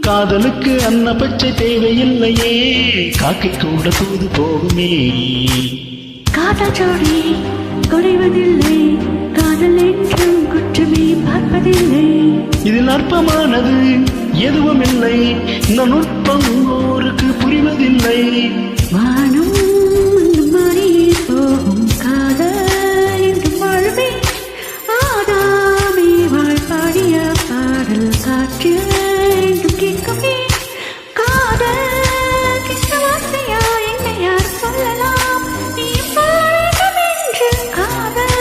S1: காதலுக்கு அன்ன பச்சை தேவையில்லையே, காக்கை கூட தூது போகுமே.
S2: காதல் ஜோடி குறைவதில்லை, காதல் என்றும் குற்றமே பார்ப்பதில்லை.
S1: இதில் அற்பமானது எதுவும் இல்லை, இந்த நுட்பம் ஊருக்கு புரிவதில்லை.
S2: வானம் மண்ணும் மாறியே போகும், காதல் என்றும் வாழ்வே. ஆதாமே வாழ்பாடிய பாடல் காற்றில் என்றும் கேட்குமே. காதல் கிட்ட வார்த்தையா என்னை யார் சொல்லலாம், நீ சொல்ல வேண்டும் என்று. காதல்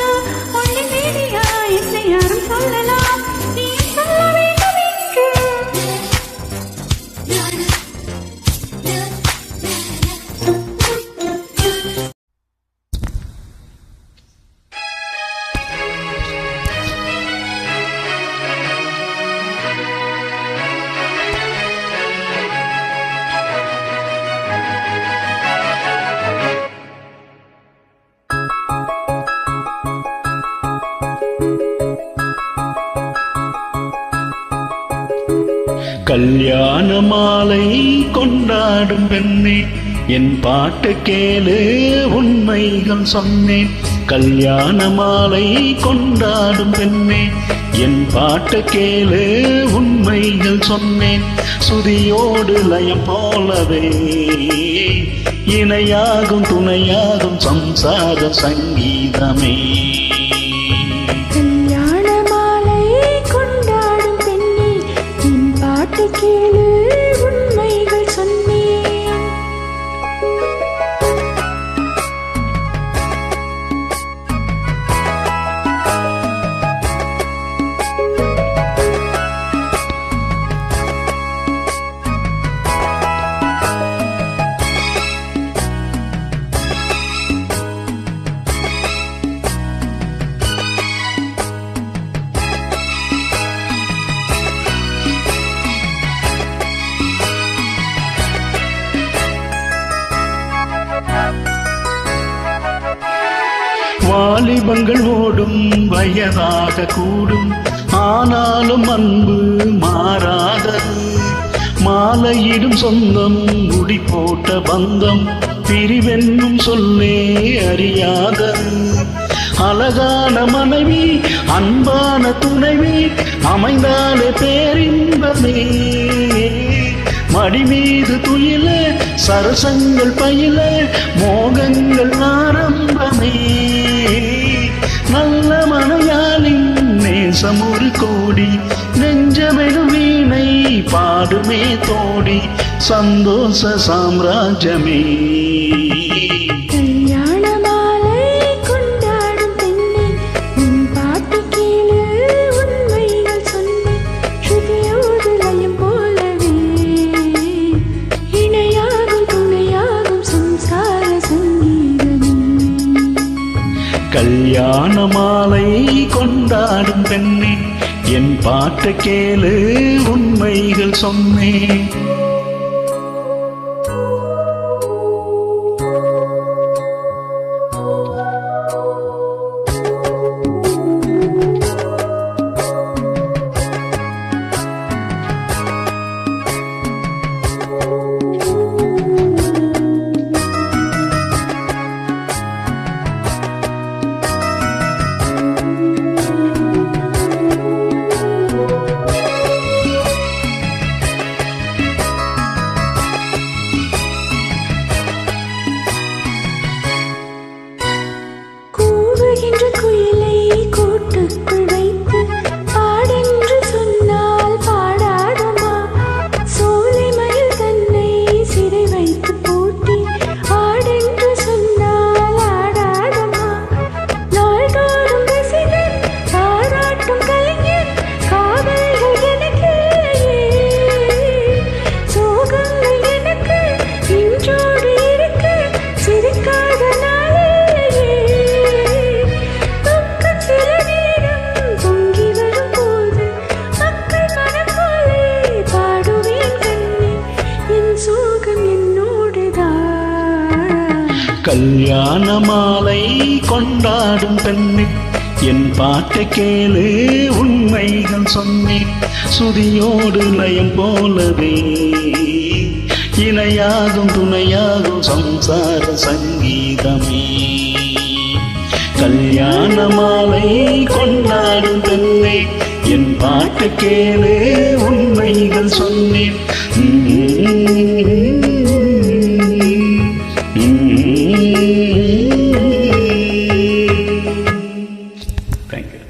S2: ஒளி மீறியா என்னை யாரும் சொல்லலாம், நீ சொல்ல வேண்டும் என்று.
S1: கல்யாண மாலை கொண்டாடும் பெண்ணே, என் பாட்டு கேளு உண்மைகள் சொன்னேன். கல்யாண மாலை கொண்டாடும் பெண்ணே, என் பாட்டு கேளு உண்மைகள் சொன்னேன். சுதியோடு லயம் போலவே இணையாகும் துணையாகும் சம்சார சங்கீதமே.
S2: கல்யாண மாலை கொண்டாடும் பெண்ணே, என் பாட்டு கேளு உண்மைகள் சொன்னேன்.
S1: வாலிபங்கள் ஓடும் வயதாக கூடும், ஆனாலும் அன்பு மாறாதது. மாலையிடும் சொந்தம் முடி போட்ட பந்தம், பிரிவென்னும் சொல்லே அறியாதது. அழகான மனைவி அன்பான துணைவி அமைந்தாலே பேரின்பமே. மடி மீது துயில சரசங்கள் பயில மோகங்கள் ஆரம்பமே. நல்ல மனையாளின் நேசம் ஒரு கோடி, நெஞ்சமெனும் வீணை பாடுமே தோடி, சந்தோஷ சாம்ராஜ்யமே.
S5: கல்யாண மாலை கொண்டாடும் பெண்ணே, உன் பாட்டு கேளு உண்மைகள் சொன்னேன். ஸ்ருதியோடு லயம் போலவே இணையாகும் துணையாகும் சம்சார சங்கீதமே.
S1: கல்யாண மாலை கொண்டாடும் பெண்ணே, என் பாட்டு கேளு உண்மைகள் சொன்னேன்.
S5: கூவுகின்ற குயிலை கூட்டுக்குள் வைத்து பாடென்று சொன்னால் பாடாதமா. சோலை மயில் தன்னை சிறை வைத்து பூட்டி ஆடென்று சொன்னால் ஆடாதமா. நாள்தோறும் ரசிகன் பாராட்டும் கலைஞன் காதல்கள் எனக்கில்லையே. சோகங்கள் எனக்கு இன்றோடு இருக்க சிரிக்காத நாளில்லையே. துக்கம் சில நேரம் பொங்கி வரும்போது மக்கள் மனம் போலே பாடுவேன் கண்ணே, என் சோகம் என்னோடுதான்.
S1: கல்யாண மாலை கொண்டாடும் பெண்ணே, என் பாட்டை கேளு உண்மைகள் சொன்னேன். சுதியோடு லயம் போலவே இணையாகும் துணையாகும் சம்சார சங்கீதமே. கல்யாண மாலை கொண்டாடும் பெண்ணே, என் பாட்டை கேளு உண்மைகள் சொன்னேன். Thank you.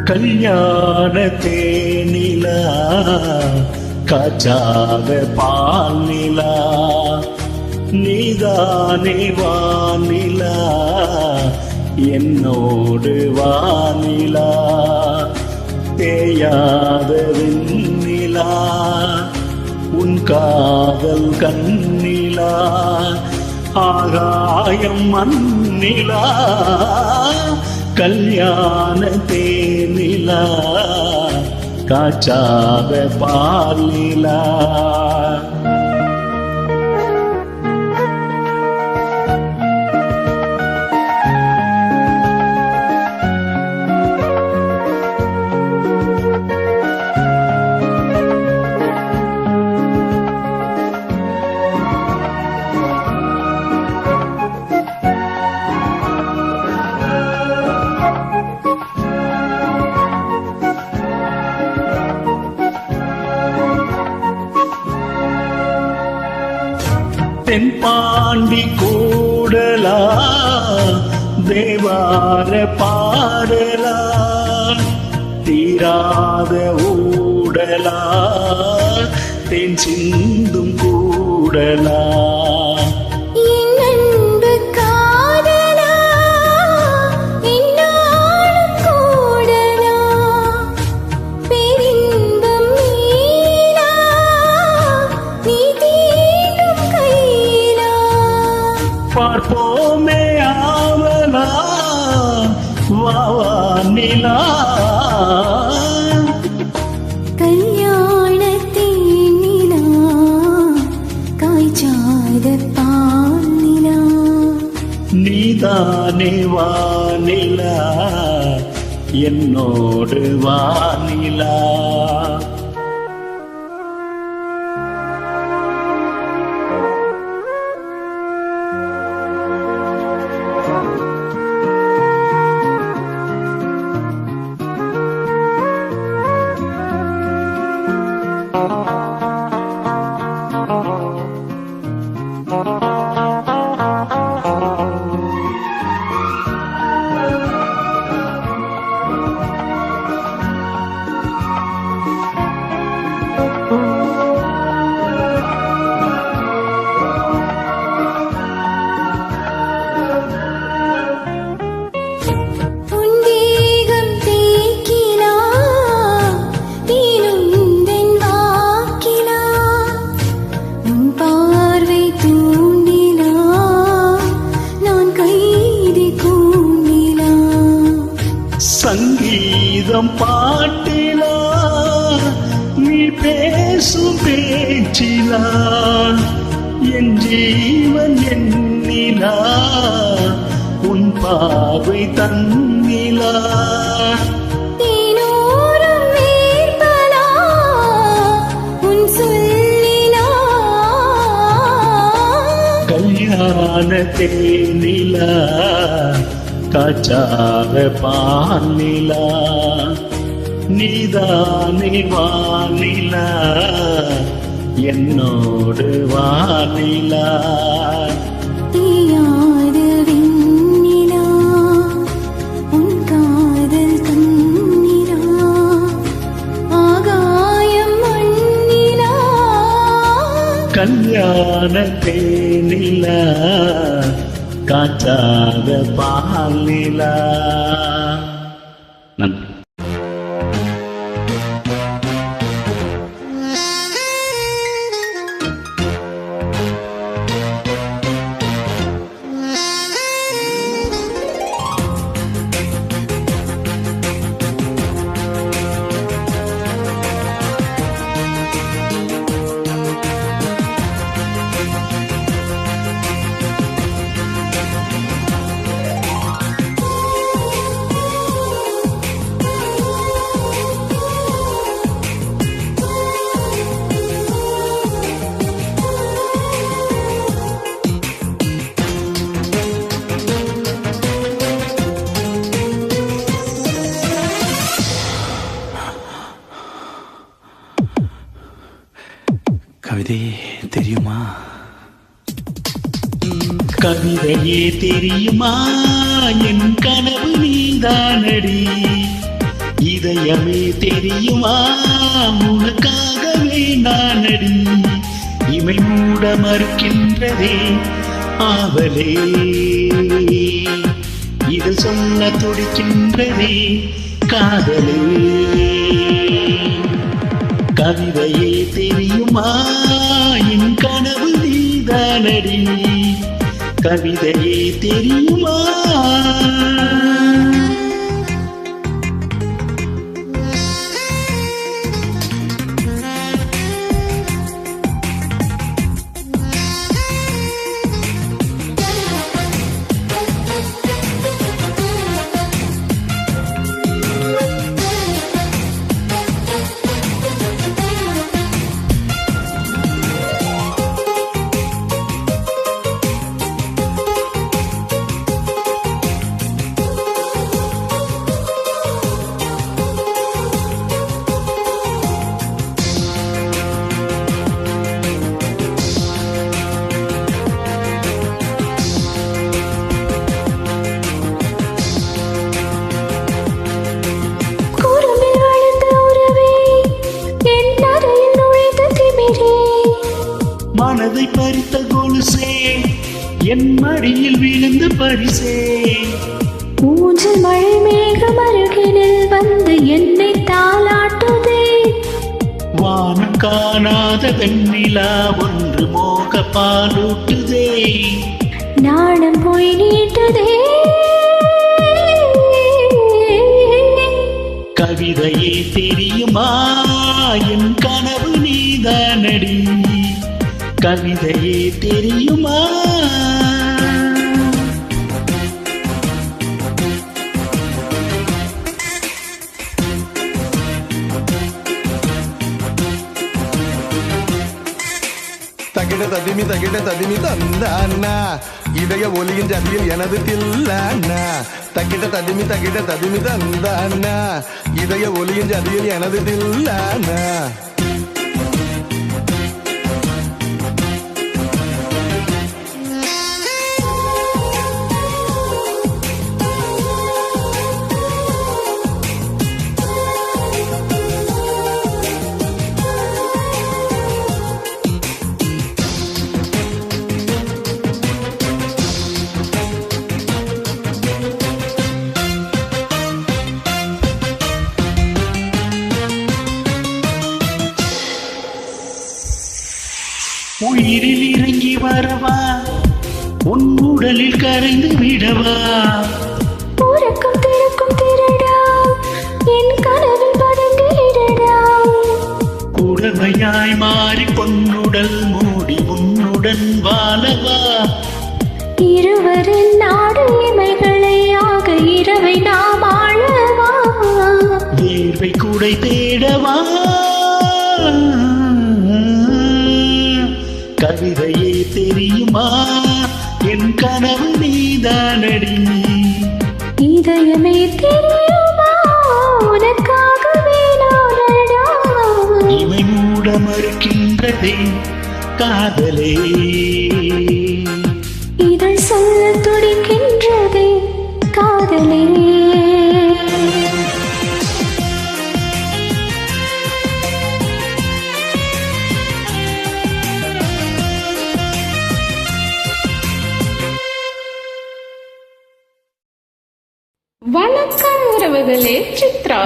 S1: கல்யாண தேனிலா காச்சாத பால் நிலா, நீதானே வானிலா என்னோடு வானிலா. தேயாத வெண்ணிலா உன் காதல் கண்ணிலா, ஆகாயம் மண்ணிலா கல்யாண தேனிலா காச்சாத பாலிலா. தென்பாண்டி கூடலா தேவார பாடலா, தீராத ஊடலா தென் சிந்தும் கூடலா.
S5: என் அன்பு காதலா
S1: நிலா
S5: கல்யாணத்தின் நிலா காய்ச்சாத பால் நிலா
S1: நீதானே வானிலா என்னோடு வானிலா
S5: உந்தேகம் தேக்கிலா தீனுந்தன் வாக்கிலா உன் பார்வை தூண்டிலா நான் கைதி கூண்டிலா
S1: சங்கீதம் பாட்டிலா நீ பேசும் பேச்சிலா என் ஜீவன் எண்ணிலா உன் பார்வை தன்னிலா
S5: தேனோரம் நீர்ப்பலா உன் சொல்லிலா
S1: கல்யாண தேனிலா காச்சாத பானிலா நீதானே வானிலா என்னோடு வானிலா
S5: தீயாத விண்ணிலா உன் காதல் கண்ணிலா ஆகாயம் மண்ணிலா
S1: கல்யாண தேனிலா காச்சாத பாலிலா. நன்றி.
S6: கவிதையே தெரியுமா?
S1: கவிதையே தெரியுமா? என் கனவு நீதானடி. இதயமே தெரியுமா? உனக்காகவே நானடி. இமை மூட மறுக்கின்றதே ஆவலே, இது சொல்ல துடிக்கின்றதே காதலே. கவிதையே தெரியுமா? என் கனவு நீதானடி. கவிதையே தெரியுமா? மனதை பறித்த கொலுசே, என் மடியில் விழுந்த பரிசே.
S5: ஊஞ்சல் மழை மேகம் அருகினில் வந்து என்னை தாளாட்டுதே.
S1: வானம் காணாத வெண்ணிலா ஒன்று மோக பாலூட்டுதே.
S5: நாணம் போய் நீட்டுதே.
S1: கவிதையே தெரியுமா?
S7: தகிட ததிமி தந்தானா இதய ஒலியின் ஜதியில் எனது தில்லானா தகிட ததிமி தந்தானா இதய ஒலியின் ஜதியில் எனது தில்லானா
S1: உயிரில் இறங்கி வரவா, உன் உடலில் கரைந்து விடவா?
S2: உறக்கம் திறக்கும் திருடா, என் கனவில் பதுங்கிடடா.
S1: உடமையாய் மாறி பொன்னுடல் மூடி உன்னுடன் வாழவா?
S2: இருவரின் நாடு இமைகளை ஆக இரவை நாம் ஆளவா?
S1: வேர்வை கூடை தேடவா? கவிதையே தெரியுமா? என் கனவு நீதானடி.
S2: இதயமே தெரியுமா? உனக்காகவே நானடா.
S1: இமை மூட மறுக்கின்றதே காதலே,
S2: இதழ் சொல்ல துடிக்கின்றதே காதலே.
S8: வணக்கம் உறவுகளே, சித்ரா.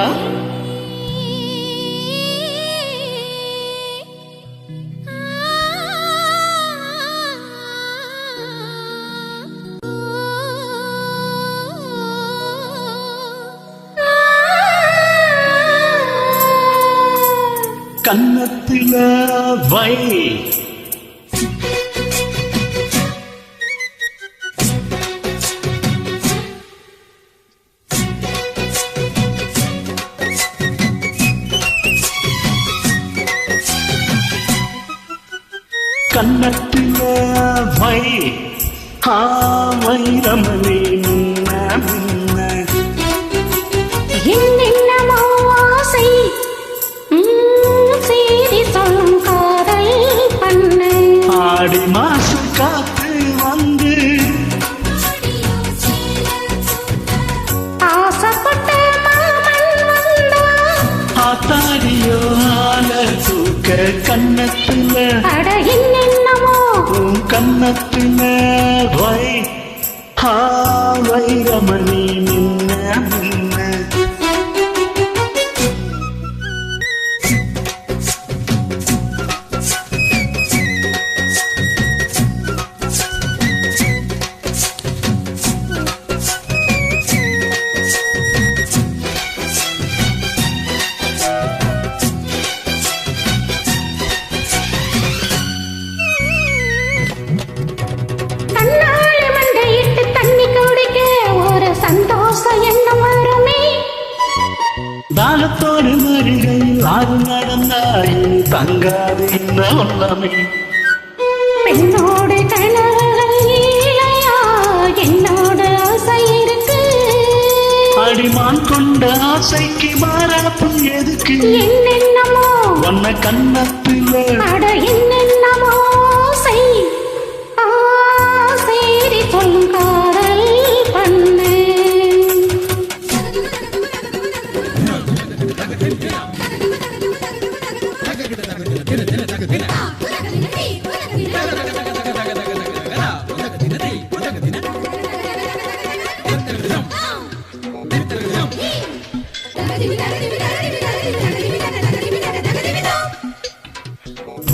S1: கன்னத்தில வை, கன்னத்தில வை, வைரமணி
S2: என்னென்னமோ ஆசை, செய்தி சொல்லும் காதல் பண்ணு.
S1: ஆடி மாசம் காத்து வந்து
S2: ஆசைப்பட்ட மாமன் வந்தா,
S1: ஆத்தாடியோ ஆல தூக்க கன்னத்துல,
S2: அட என்னென்னமோ
S1: உன் கன்னத்துல வை, வைரமணி நின்ன நின்ன.
S2: கண்ணாடி மண்டையிட்டு தண்ணி குடிக்க ஒரு சந்தோஷம் எண்ணம் வருமே.
S1: தாளத்தோடு மருகையில் ஆறு நடந்தாய் தங்காது என்ன உள்ளமே.
S2: பெண்ணோடு கணவர்கள் இல்லையா, என்னோட ஆசை இருக்கு.
S1: அடிமான் கொண்ட ஆசைக்கு மாறாப்பு எதுக்கு?
S2: என்னென்னமோ
S1: வண்ண கன்னத்துல,
S2: அட என்னென்னமோ செய், செய்தி சொல்லும் காதல் பண்ணு.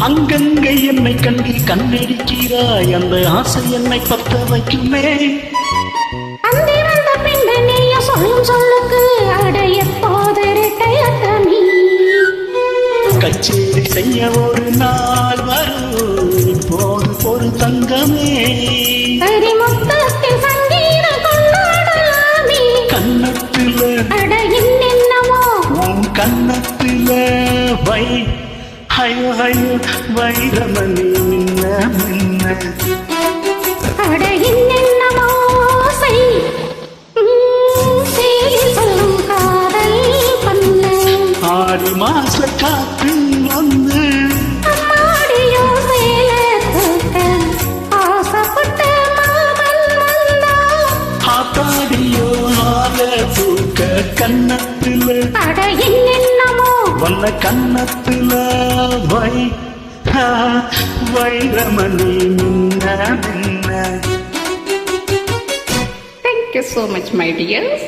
S1: அங்கங்கே என்னை கண்டு கண்ணடிக்கிறாய், அந்த ஆசை என்னை பத்த வைக்குமே.
S2: அந்தி வந்த பின்ன நீய சொல்லும் சொல்லுக்கு அட எப்போது இரட்டையத்தமி.
S1: கச்சேரி செய்ய ஒரு நாள் வரும், இப்போ ஐயோ ஐயோ வைரமணி மின்ன மின்ன
S2: அட என்னென்னமோ செய் சேரி சொல்லும் காதல் பண்ண
S1: ஆடி மாச காற்றில் வந்து
S2: அம்மாடியோ சேல தூக்க ஆசைப்பட்ட மாமன் வந்தா
S1: ஆத்தாடியோ ஆல தூக்க கன்னத்துல
S2: அட என்னென்னமோ
S1: வண்ண கன்னத்துல வைரமணி மின்ன மின்ன
S8: Thank you so much, my dears.